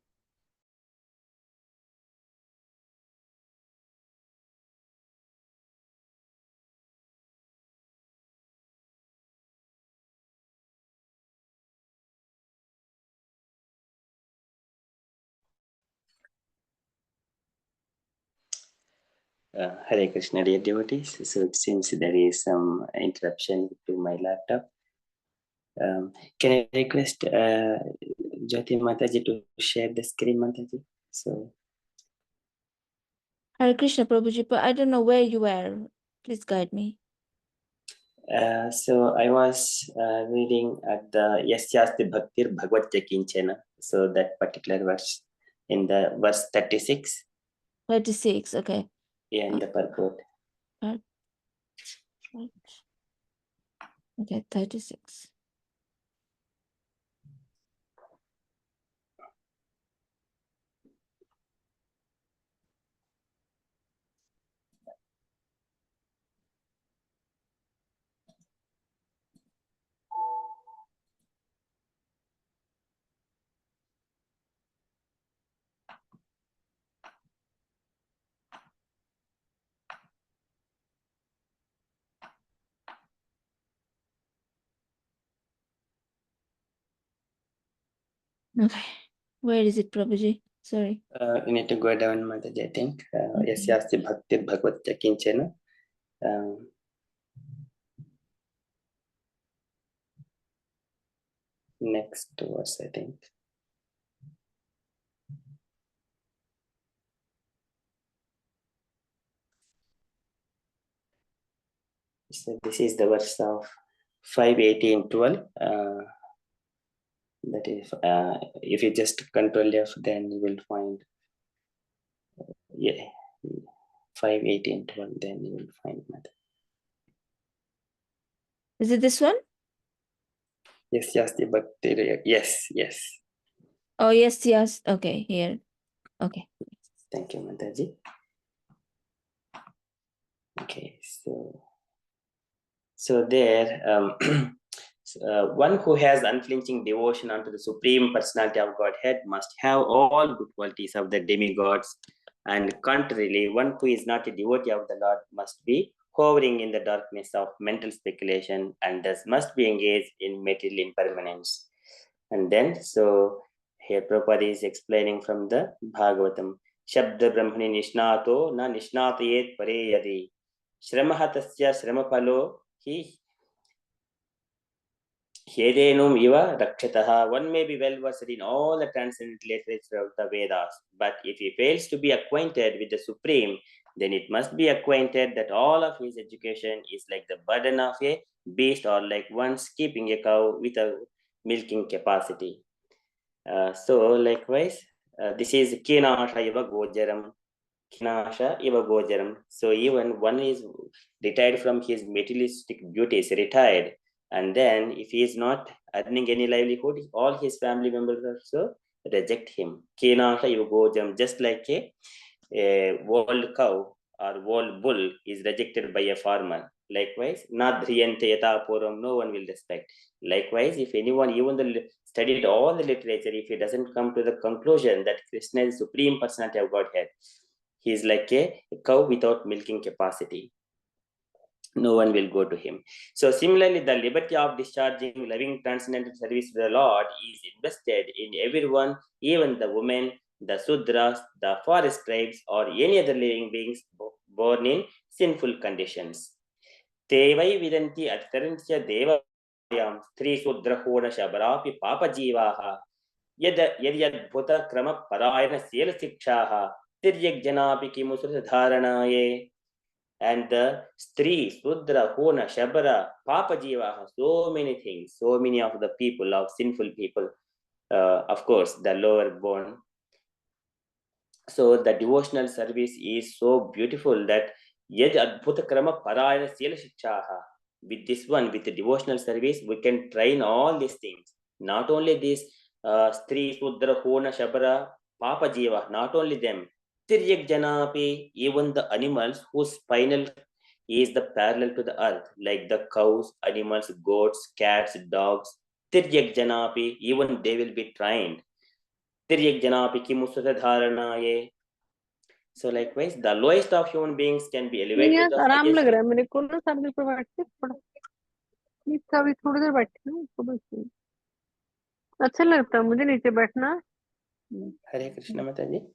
Hare Krishna, dear devotees. So it seems there is some interruption to my laptop. Can I request Jyoti Mataji to share the screen, Mataji? So, Hare Krishna, Prabhuji, but I don't know where you were. Please guide me. so I was reading at the Yasyasti Bhaktir Bhagavad Kinchana. So that particular verse in the verse 36. 36, okay. Yeah, in the purport. Right. Okay, 36. Okay. Where is it, Prabhuji? Sorry. You need to go down, Mataji, I think. Yasyasti bhaktir bhagavata kinchana. Next verse, I think. So this is the verse of 5:18:12. That is, if you just control F, then you will find, yeah, 5:18:12. Then you will find Mataji. Is it this one? Yasyasti bhaktir. Yes, yes. Oh, yes, yes. Okay, here. Okay. Thank you, Mataji. Okay, so there, one who has unflinching devotion unto the Supreme Personality of Godhead must have all good qualities of the demigods, and contrarily, one who is not a devotee of the Lord must be hovering in the darkness of mental speculation and thus must be engaged in material impermanence. And then, so here Prabhupada is explaining from the Bhagavatam, Shabda Brahmani Nishnato na Nishnatayet Pare Yadi Shramah Tasya Shramapalo Hi Hedenum Iva Rakshataha. One may be well versed in all the transcendent literature of the Vedas, but if he fails to be acquainted with the Supreme, then it must be acquainted that all of his education is like the burden of a beast or like one keeping a cow with a milking capacity. So likewise, this is Kinasha Iva Gojaram. Kinasha Iva Gojaram. So even one is retired from his materialistic duties, retired, and then if he is not earning any livelihood, all his family members also reject him. Kinasha Iva Gojaram, just like a wild cow or wild bull is rejected by a farmer. Likewise, Nadhriyante Yata Puram, no one will respect. Likewise, if anyone even studied all the literature, if he doesn't come to the conclusion that Krishna is Supreme Personality of Godhead, he is like a cow without milking capacity. No one will go to him. So similarly, the liberty of discharging loving transcendental service to the Lord is invested in everyone, even the women, the Sudras, the forest tribes, or any other living beings born in sinful conditions. Tevai vidanti attarantya devayam stri sudra hona shabarapi papa jivaha yad bhuta krama parayana sela sikshaha tiryag janapi kimusra dharanaye. And the Stri, Sudra, Hona, Shabara, Papa Jivaha, so many things, so many of the people, of sinful people, of course, the lower born. So the devotional service is so beautiful that Yad Adbhuta Krama Parayana Sila Shikshaha. With this one, with the devotional service, we can train all these things. Not only this, Stri, Sudra, Hona, Shabara, Papa Jiva, not only them. Tiryak Janapi, even the animals whose spinal is the parallel to the earth, like the cows, animals, goats, cats, dogs. Tiryak Janapi, even they will be trained. Tiryak Janapi Kimusata Dharanaye. So likewise, the lowest of human beings can be elevated to the आराम highest. लग रहा है मेरे को ना सामने पे बैठ के थोड़ा नीचे अभी थोड़ी देर बैठी हूँ तो बस अच्छा लगता है मुझे नीचे बैठना Hare Krishna Mataji.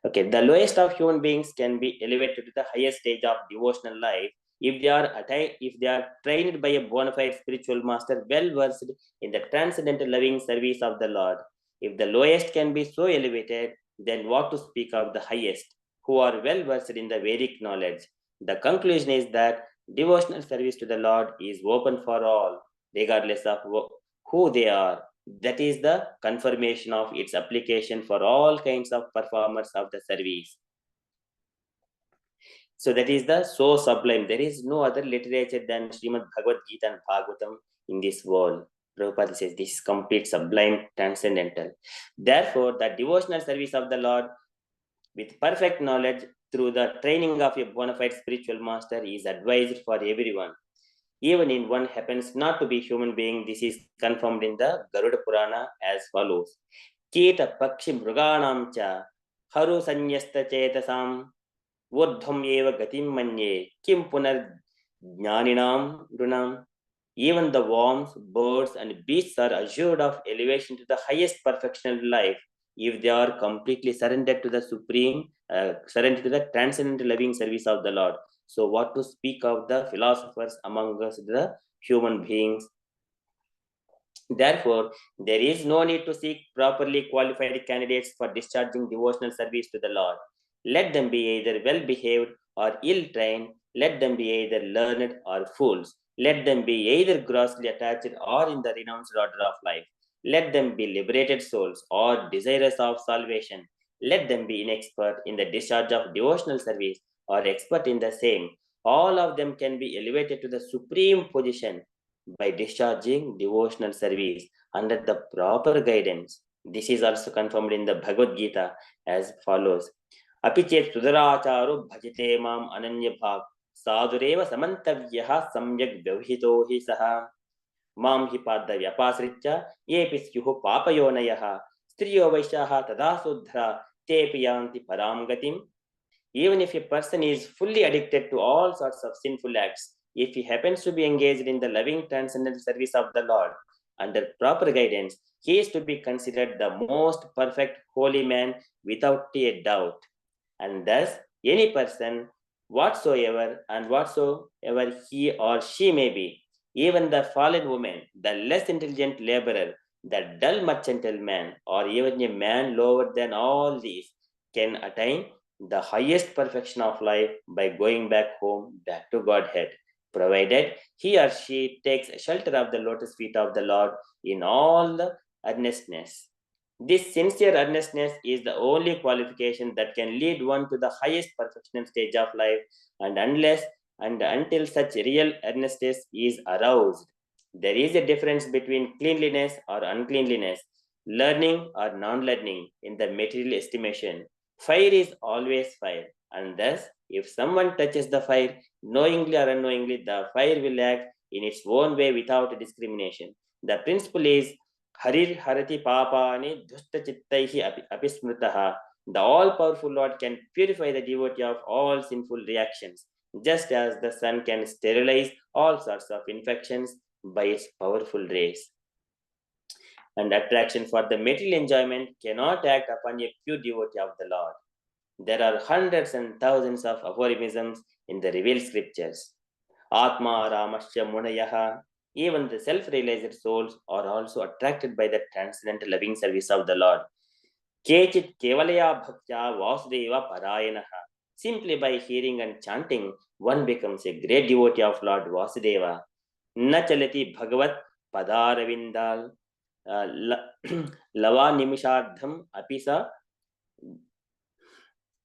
Okay. The lowest of human beings can be elevated to the highest stage of devotional life if they are trained by a bona fide spiritual master well versed in the transcendental loving service of the Lord. If the lowest can be so elevated, then what to speak of the highest, who are well versed in the Vedic knowledge? The conclusion is that devotional service to the Lord is open for all, regardless of who they are. That is the confirmation of its application for all kinds of performers of the service. So that is the so sublime. There is no other literature than Srimad Bhagavad Gita and Bhagavatam in this world. Prabhupada says this is complete, sublime, transcendental. Therefore, the devotional service of the Lord with perfect knowledge through the training of a bona fide spiritual master is advised for everyone. Even if one happens not to be human being, this is confirmed in the Garuda Purana as follows. Kita Pakshi Mruganam cha Haru Sanyasta Chetasam Urdham Eva Gatim Manye Kim Punar Jnaninam Runam. Even the worms, birds, and beasts are assured of elevation to the highest perfection of life if they are completely surrendered to the surrendered to the transcendental loving service of the Lord. So, what to speak of the philosophers among us, the human beings? Therefore, there is no need to seek properly qualified candidates for discharging devotional service to the Lord. Let them be either well behaved or ill trained. Let them be either learned or fools. Let them be either grossly attached or in the renounced order of life. Let them be liberated souls or desirous of salvation. Let them be inexpert in the discharge of devotional service or expert in the same. All of them can be elevated to the supreme position by discharging devotional service under the proper guidance. This is also confirmed in the Bhagavad Gita as follows. Apichet sudaracharu bhajite mam ananya bhag sadureva samantavyah samyak vyavhito hi saha mam hi padda vyapasritya yepi syuhu papayonayah striyo vaishyaha tada sudhra tepi yanti param gatim. Even if a person is fully addicted to all sorts of sinful acts, if he happens to be engaged in the loving transcendental service of the Lord under proper guidance, he is to be considered the most perfect holy man without a doubt. And thus, any person, whatsoever he or she may be, even the fallen woman, the less intelligent laborer, the dull mercantile man, or even a man lower than all these, can attain the highest perfection of life by going back home, back to Godhead, provided he or she takes shelter of the lotus feet of the Lord in all the earnestness. This sincere earnestness is the only qualification that can lead one to the highest perfectional stage of life, and unless and until such real earnestness is aroused, there is a difference between cleanliness or uncleanliness, learning or non-learning in the material estimation. Fire is always fire, and thus, if someone touches the fire, knowingly or unknowingly, the fire will act in its own way without discrimination. The principle is Harir Harati Papani Dusta Chittaihi Apismritaha. The all-powerful Lord can purify the devotee of all sinful reactions, just as the sun can sterilize all sorts of infections by its powerful rays. And attraction for the material enjoyment cannot act upon a pure devotee of the Lord. There are hundreds and thousands of aphorisms in the revealed scriptures. Atma Ramasya Munayaha. Even the self-realized souls are also attracted by the transcendental loving service of the Lord. Kechit Kevalaya Bhaktya Vasudeva Parayanaha. Simply by hearing and chanting, one becomes a great devotee of Lord Vasudeva. Nachalati Bhagavat Padaravindal Lava Nimishardham Apisa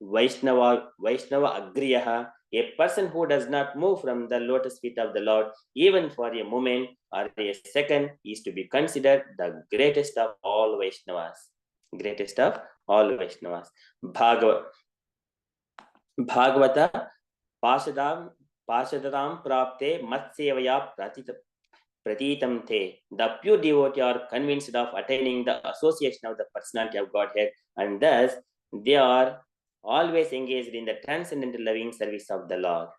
Vaishnava Agriyaha. A person who does not move from the lotus feet of the Lord, even for a moment or a second, is to be considered the greatest of all Vaishnavas. Greatest of all Vaishnavas. Bhagavata Pashadam Prapte Matsevaya Pratitam Te. The pure devotee are convinced of attaining the association of the personality of Godhead, and thus they are always engaged in the transcendental loving service of the Lord.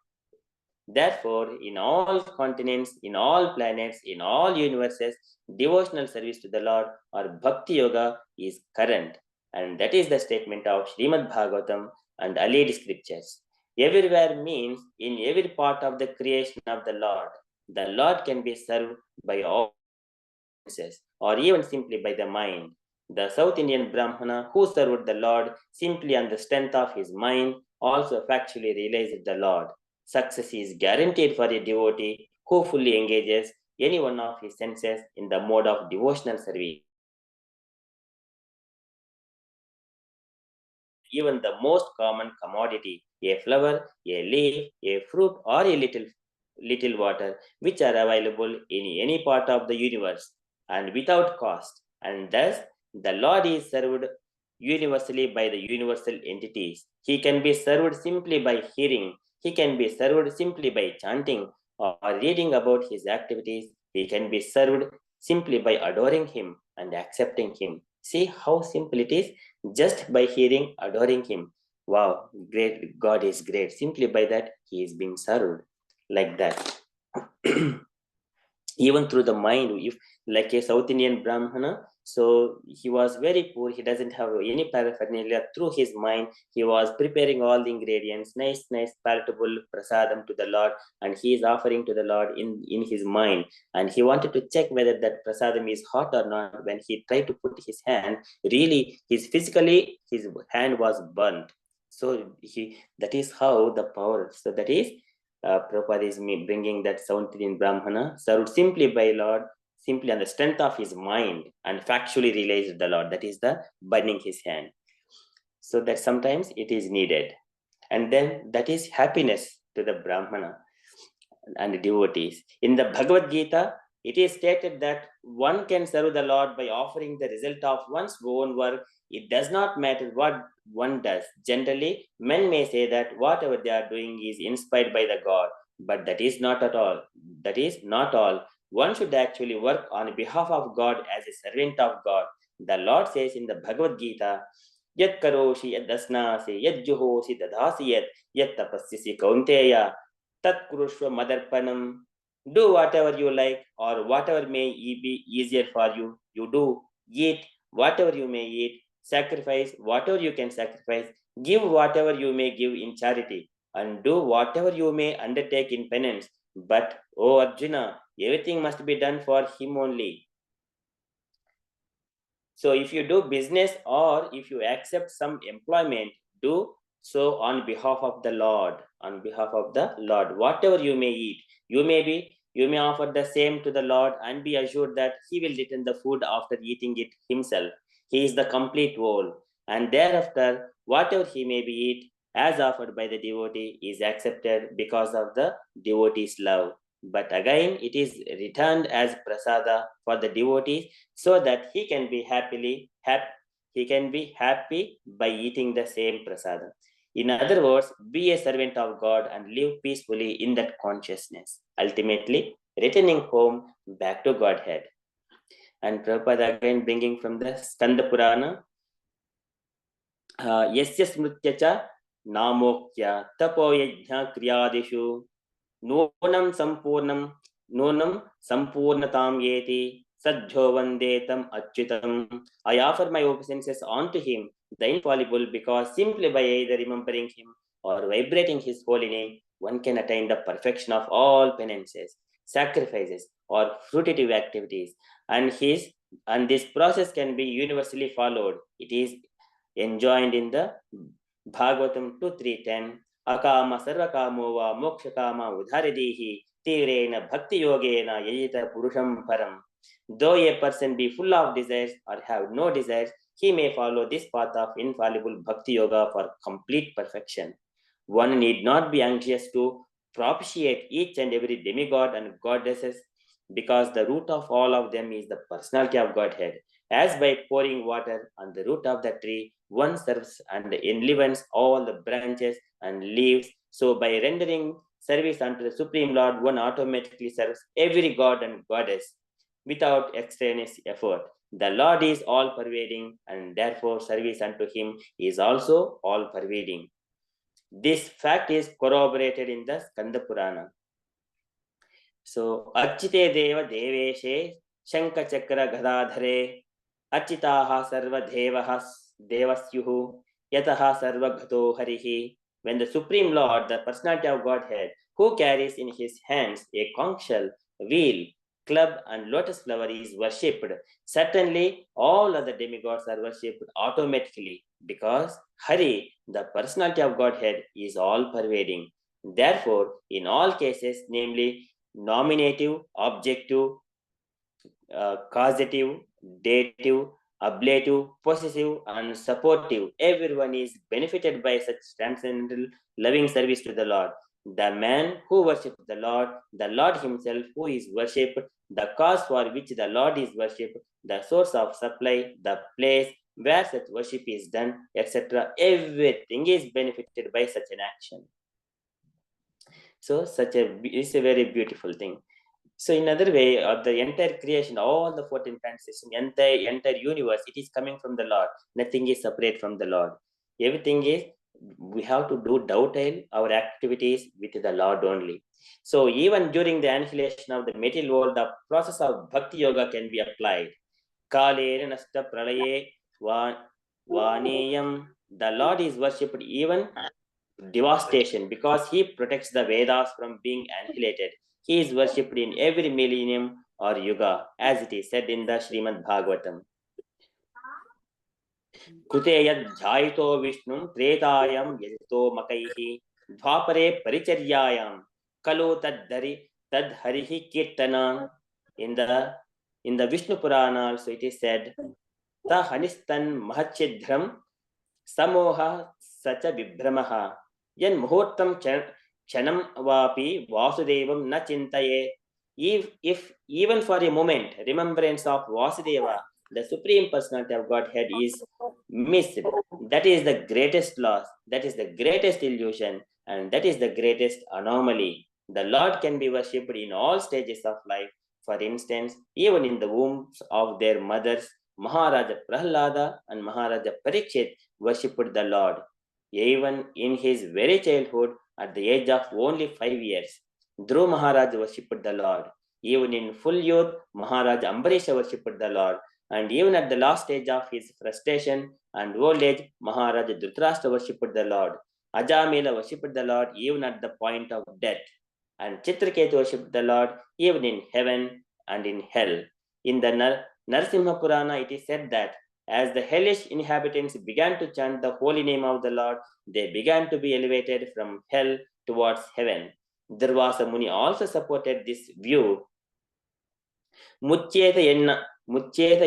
Therefore, in all continents, in all planets, in all universes, devotional service to the Lord or Bhakti Yoga is current. And that is the statement of Srimad Bhagavatam and allied scriptures. Everywhere means in every part of the creation of the Lord. The Lord can be served by all senses or even simply by the mind. The South Indian Brahmana who served the Lord simply on the strength of his mind also factually realized the Lord. Success is guaranteed for a devotee who fully engages any one of his senses in the mode of devotional service. Even the most common commodity, a flower, a leaf, a fruit, or a little water, which are available in any part of the universe and without cost. And thus, the Lord is served universally by the universal entities. He can be served simply by hearing. He can be served simply by chanting or reading about his activities. He can be served simply by adoring him and accepting him. See how simple it is, just by hearing, adoring him. Wow, great, God is great. Simply by that, he is being served like that. even through the mind. If like a South Indian Brahmana, so he was very poor, he doesn't have any paraphernalia. Through his mind, he was preparing all the ingredients, nice palatable prasadam to the Lord, and he is offering to the Lord in his mind. And he wanted to check whether that prasadam is hot or not. When he tried to put his hand, really his hand was burnt. So that is how the power. So that is Prabhupada is bringing that South Indian Brahmana served simply by Lord, simply on the strength of his mind, and factually realized the Lord. That is the burning his hand. So that sometimes it is needed. And then that is happiness to the Brahmana and devotees. In the Bhagavad Gita, it is stated that one can serve the Lord by offering the result of one's own work. It does not matter what one does. Generally, men may say that whatever they are doing is inspired by the God, but that is not at all. That is not all. One should actually work on behalf of God as a servant of God. The Lord says in the Bhagavad Gita, Yat karoshi yad dasnasi yad juhosi dadhasi yat tapasyasi kaunteya tat kurushva madarpanam. Do whatever you like, or whatever may be easier for you. You do. Eat whatever you may eat. Sacrifice whatever you can sacrifice. Give whatever you may give in charity. And do whatever you may undertake in penance. But, O Arjuna, everything must be done for him only. So if you do business or if you accept some employment, do so on behalf of the Lord. On behalf of the Lord. Whatever you may eat, you may offer the same to the Lord and be assured that he will return the food after eating it himself. He is the complete whole. And thereafter, whatever he may be eat, as offered by the devotee, is accepted because of the devotee's love. But again, it is returned as prasada for the devotees, so that he can be happy by eating the same prasada. In other words, be a servant of God and live peacefully in that consciousness, ultimately returning home back to Godhead. And Prabhupada again bringing from the Skanda Purana, Yasya Smritya cha Namokya Tapo Yajna Kriyadishu Nonam Sampurnatam Yeti Sadjo Vandetam Achyutam. I offer my obeisances unto him, the infallible, because simply by either remembering him or vibrating his holy name, one can attain the perfection of all penances, sacrifices, or fruitive activities. And this process can be universally followed. It is enjoined in the Bhagavatam 2.3.10. Akama sarvakamo va mokshakama udharidihi tivrena bhakti yogena yajita purusham param. Though a person be full of desires or have no desires, he may follow this path of infallible bhakti yoga for complete perfection. One need not be anxious to propitiate each and every demigod and goddesses, because the root of all of them is the personality of Godhead. As by pouring water on the root of the tree, one serves and enlivens all the branches and leaves. So by rendering service unto the Supreme Lord, one automatically serves every god and goddess without extraneous effort. The Lord is all pervading, and therefore service unto him is also all pervading. This fact is corroborated in the Skanda Purana. So, Archite Deva Deveshe Shanka Chakra Gadadhare Architaha Sarva Devasyuhu Yataha Sarva Gato Harihi. When the Supreme Lord, the personality of Godhead, who carries in his hands a conch shell, wheel, club, and lotus flower, is worshipped, certainly all other demigods are worshipped automatically, because Hari, the personality of Godhead, is all pervading. Therefore, in all cases, namely nominative, objective, causative, dative, ablative, possessive, and supportive, everyone is benefited by such transcendental loving service to the Lord. The man who worships the Lord himself who is worshipped, the cause for which the Lord is worshipped, the source of supply, the place where such worship is done, etc. Everything is benefited by such an action. So it's a very beautiful thing. So in other way, the entire creation, all the 14 planet system, entire universe, it is coming from the Lord. Nothing is separate from the Lord. Everything is we have to do dovetail our activities with the Lord only. So even during the annihilation of the material world, the process of bhakti yoga can be applied. Kalere nasta pralaye vaneyam. The Lord is worshipped even devastation because he protects the Vedas from being annihilated. He is worshipped in every millennium or yuga, as it is said in the Srimad Bhagavatam. कृते यज्जायितो विष्णुं त्रेतायां यजितो मकैः द्वापरे परिचर्यायां खलु तद्धरिः कीर्तन. In the Vishnu Purana also it is said, ta hanistan mahachidram samoha sacha vibhramaha yan muhurtam chanam vapi vasudevam na chintaye. If even for a moment remembrance of Vasudeva, the Supreme Personality of Godhead, is missed, that is the greatest loss, that is the greatest illusion, and that is the greatest anomaly. The Lord can be worshipped in all stages of life. For instance, even in the wombs of their mothers, Maharaja Prahlada and Maharaja Parikshit worshipped the Lord. Even in his very childhood, at the age of only 5 years, Dhruv Maharaj worshipped the Lord. Even in full youth, Maharaj Ambarisha worshipped the Lord. And even at the last stage of his frustration and old age, Maharaj Dhritarashtra worshipped the Lord. Ajamila worshipped the Lord even at the point of death. And Chitraketu worshipped the Lord even in heaven and in hell. In the Narsimha Purana, it is said that as the hellish inhabitants began to chant the holy name of the Lord, they began to be elevated from hell towards heaven. Durvasa Muni also supported this view. Muccheta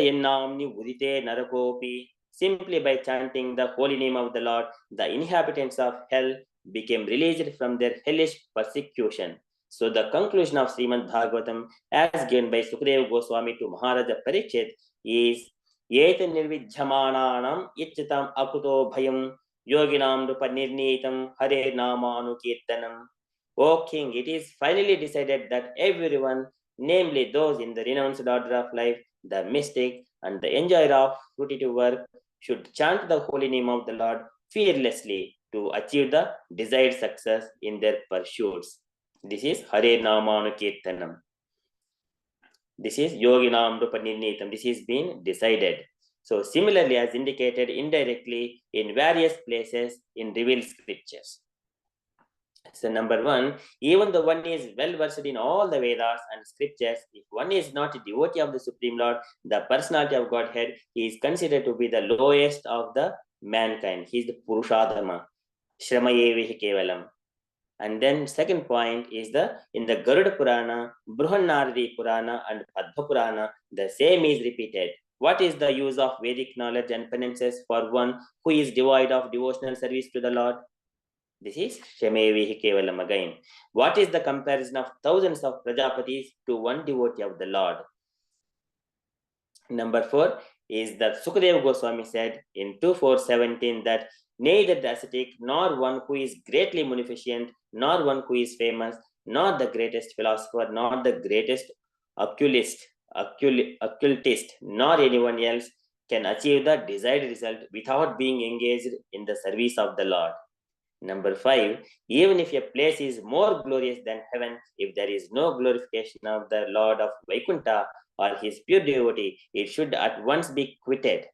yennamni udite narakopi. Simply by chanting the holy name of the Lord, the inhabitants of hell became released from their hellish persecution. So the conclusion of Srimad Bhagavatam, as given by Sukadeva Goswami to Maharaja Parikshit, is Yeta nirvijhamananam ichitam akuto bhayam yoginam rupanirnitam hare namanu kirtanam. O king, it is finally decided that everyone, namely those in the renounced order of life, the mystic and the enjoyer of fruitive work, should chant the holy name of the Lord fearlessly to achieve the desired success in their pursuits. This is Hare Namanu Kirtanam. This is Yoginam Rupanirnitam. This is been decided. So similarly, as indicated indirectly in various places in revealed scriptures. So number one, even though one is well versed in all the Vedas and scriptures, if one is not a devotee of the Supreme Lord, the personality of Godhead, he is considered to be the lowest of the mankind. He is the Purushadharma, Shramayevihi Kevalam. And then second point is in the Garuda Purana, Bruhannaradi Purana and Padma Purana, the same is repeated. What is the use of Vedic knowledge and penances for one who is devoid of devotional service to the Lord? This is Shamevihi Kevalam again. What is the comparison of thousands of Prajapatis to one devotee of the Lord? Number 4 is that Sukadeva Goswami said in 2.4.17 that neither the ascetic nor one who is greatly munificent, nor one who is famous, nor the greatest philosopher, nor the greatest occultist, nor anyone else can achieve the desired result without being engaged in the service of the Lord. Number 5, even if a place is more glorious than heaven, if there is no glorification of the Lord of Vaikuntha or his pure devotee, it should at once be quitted.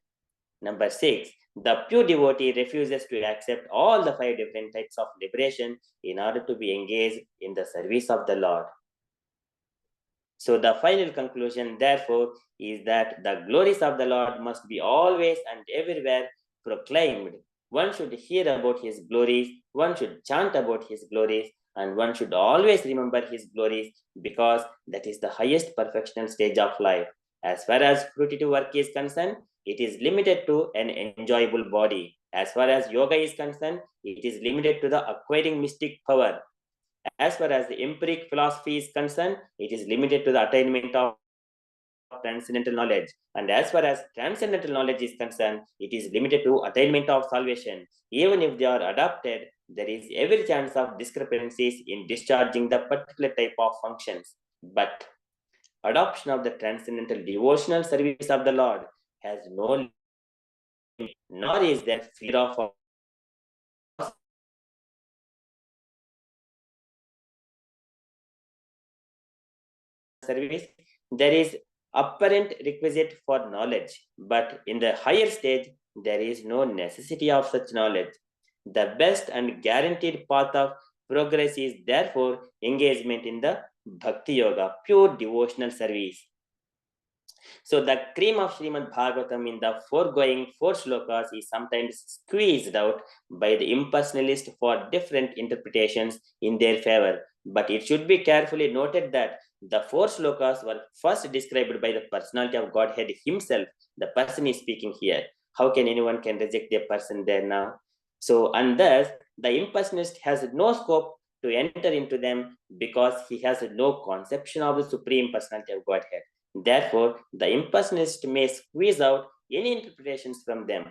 Number 6, the pure devotee refuses to accept all the 5 different types of liberation in order to be engaged in the service of the Lord. So the final conclusion, therefore, is that the glories of the Lord must be always and everywhere proclaimed. One should hear about his glories, one should chant about his glories, and one should always remember his glories, because that is the highest perfectional stage of life. As far as fruitive work is concerned, it is limited to an enjoyable body. As far as yoga is concerned, it is limited to the acquiring mystic power. As far as the empiric philosophy is concerned, it is limited to the attainment of transcendental knowledge. And as far as transcendental knowledge is concerned, it is limited to attainment of salvation. Even if they are adopted, there is every chance of discrepancies in discharging the particular type of functions. But adoption of the transcendental devotional service of the Lord has no limit, nor is there fear of service, there is apparent requisite for knowledge, but in the higher stage, there is no necessity of such knowledge. The best and guaranteed path of progress is therefore engagement in the Bhakti Yoga, pure devotional service. So the cream of Srimad Bhagavatam in the foregoing 4 slokas is sometimes squeezed out by the impersonalist for different interpretations in their favor. But it should be carefully noted that the 4 slokas were first described by the personality of Godhead himself. The person is speaking here. How can anyone can reject the person there now? So, and thus the impersonalist has no scope to enter into them because he has no conception of the supreme personality of Godhead. Therefore, the impersonalist may squeeze out any interpretations from them,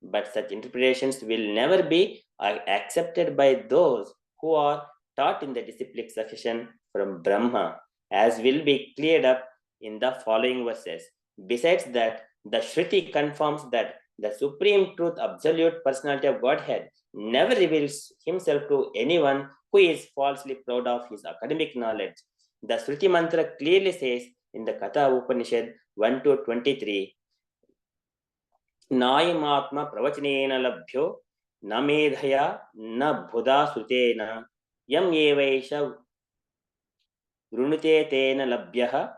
but such interpretations will never be accepted by those who are taught in the disciplic succession from Brahma, as will be cleared up in the following verses. Besides that, the Shruti confirms that the supreme truth, absolute personality of Godhead, never reveals himself to anyone who is falsely proud of his academic knowledge. The Shruti mantra clearly says in the Katha Upanishad 1 to 23, Nayamatma pravachinena labhyo na medhaya na bhuda sutena yam yevaisha vrunute tena labhyah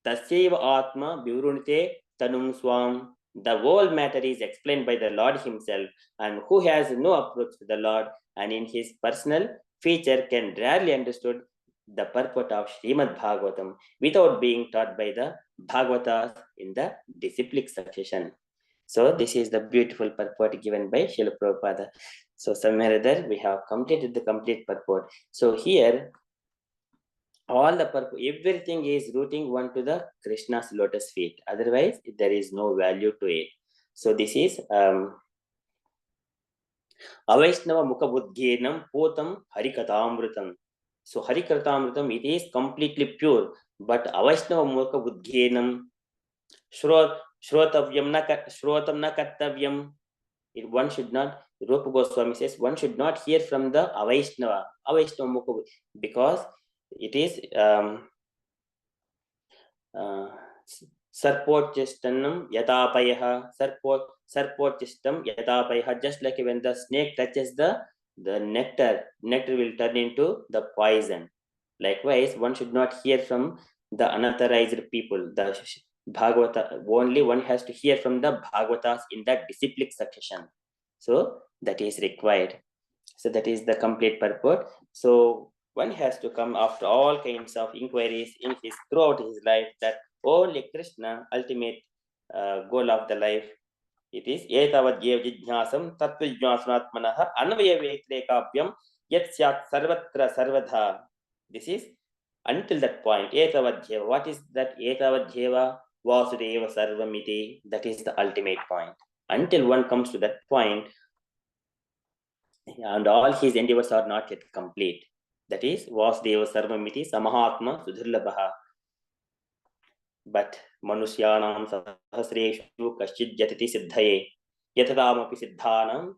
tasyaiva atma vivrunute tanum swam. The whole matter is explained by the Lord himself, and who has no approach to the Lord and in his personal feature can rarely understood the purport of Srimad Bhagavatam without being taught by the Bhagavatas in the disciplic succession. So this is the beautiful purport given by Srila Prabhupada. So somewhere or other we have completed the complete purport. So here all the purpose, everything is rooting one to the Krishna's lotus feet. Otherwise, there is no value to it. So this is Avaishnava Mukha Buddhinam Potam Harikatamrutam. So Harikatamrutam, it is completely pure, but Avaishnava Mukha Buddhinam Shrotavyam na Kartavyam. One should not, Rupa Goswami says, one should not hear from the Avaishnava Mukha, because it is Sarpochistanam Yatapayah, Sarpochistam Yatapayah. Just like when the snake touches the nectar will turn into the poison. Likewise, one should not hear from the unauthorized people. The Bhagavata, only one has to hear from the Bhagavatas in that disciplic succession. So that is required. So that is the complete purport. So one has to come after all kinds of inquiries in his throughout his life that only Krishna, ultimate goal of the life. It is etavad yev jijnasam tattva anvaya vetrekavyam yat syat sarvatra sarvadha. This is until that point. Etavad jeva. What is that etavad jeva? Vasudeva sarvamiti. That is the ultimate point. Until one comes to that point, and all his endeavors are not yet complete. That is Vasudeva Sarvamiti Samahatma Sudhirlabha. But Manusyanam Sahasreshu Kaschid Jatati Siddhaye Yatadamapi Siddhanam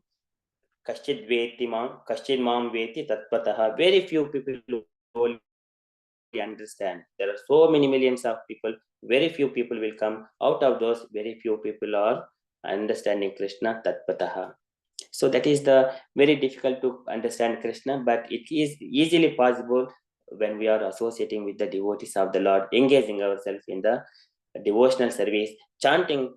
Kaschid Veti Mam Kaschid Mam Veti Tatpataha. Very few people will understand. There are so many millions of people, very few people will come. Out of those, very few people are understanding Krishna Tatpataha. So that is the very difficult to understand Krishna, but it is easily possible when we are associating with the devotees of the Lord, engaging ourselves in the devotional service, chanting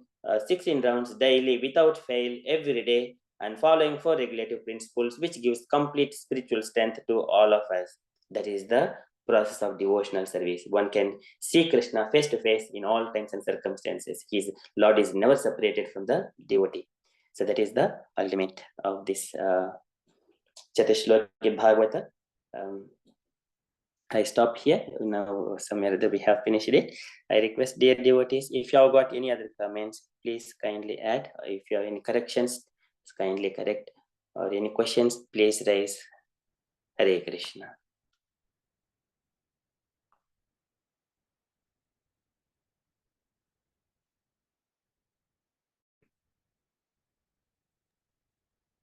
16 rounds daily without fail every day, and following 4 regulative principles, which gives complete spiritual strength to all of us. That is the process of devotional service. One can see Krishna face to face in all times and circumstances. His Lord is never separated from the devotee. So that is the ultimate of this Chatashloki Bhagavata. I stop here. Now, somewhere that we have finished it. I request, dear devotees, if you have got any other comments, please kindly add. If you have any corrections, kindly correct. Or any questions, please raise. Hare Krishna.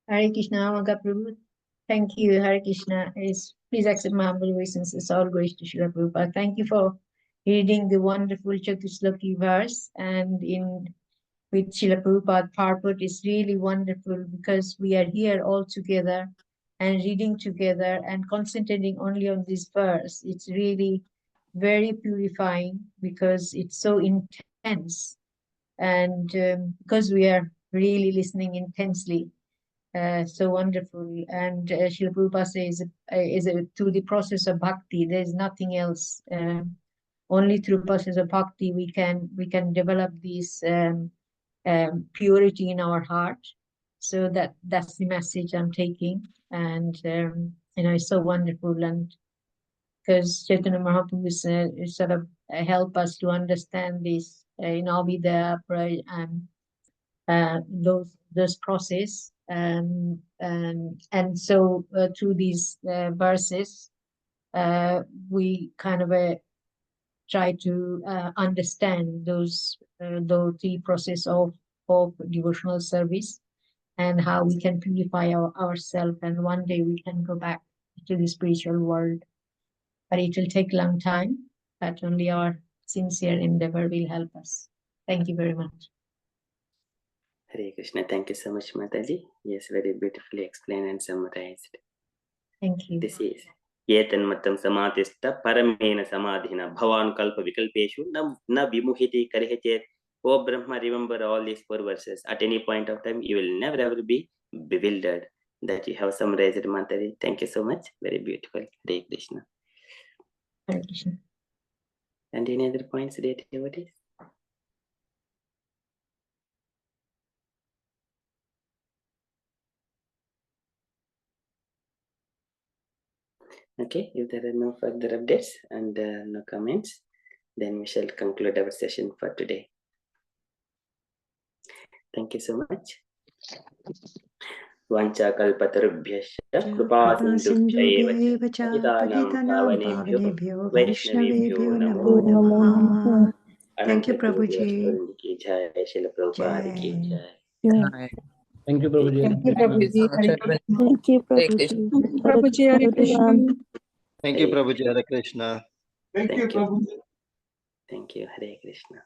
Hare Krishna, Amogha Prabhu. Thank you, Hare Krishna. Please accept my humble obeisance. It's all goes to Srila Prabhupada. Thank you for reading the wonderful Chatusloki verse, and with Srila Prabhupada purport is really wonderful because we are here all together and reading together and concentrating only on this verse. It's really very purifying because it's so intense, and because we are really listening intensely. So wonderful. And Srila Prabhupada says, through the process of bhakti, there's nothing else. Only through process of bhakti we can develop this purity in our heart. So that's the message I'm taking, and it's so wonderful. And because Chaitanya Mahaprabhu is sort of help us to understand this in Abhidha, those process, and so through these verses we kind of try to understand those three process of devotional service and how we can purify ourselves, and one day we can go back to the spiritual world. But it will take a long time, but only our sincere endeavor will help us. Thank you very much. Hare Krishna. Thank you so much, Mataji. Yes, very beautifully explained and summarized. Thank you. This is Yetanmatam Samatista Paramena Samadhina Bhavan Kalpa Vikalpeshu Na Vimuhiti Karihete. Oh Brahma, remember all these 4 verses. At any point of time, you will never ever be bewildered. That you have summarized, Mataji. Thank you so much. Very beautiful. Hare Krishna. Hare Krishna. And any other points, dear devotees? Okay, if there are no further updates and no comments, then we shall conclude our session for today. Thank you so much. Vancha kalpatarubhyasya kripa sindubhya eva cha patitanam pavanebhyo vaishnavebhyo namo namaha. Thank you, Ananta Prabhuji. ki jai, Srila Prabhupada ki Jai. jai. Thank you, Prabhuji. Thank you, Prabhuji. Hare Krishna. Thank you, Hare Prabhuji. Prabhuji, Hare Krishna. Thank you, Prabhuji. Hare Krishna. Thank you. Thank you. Hare Krishna.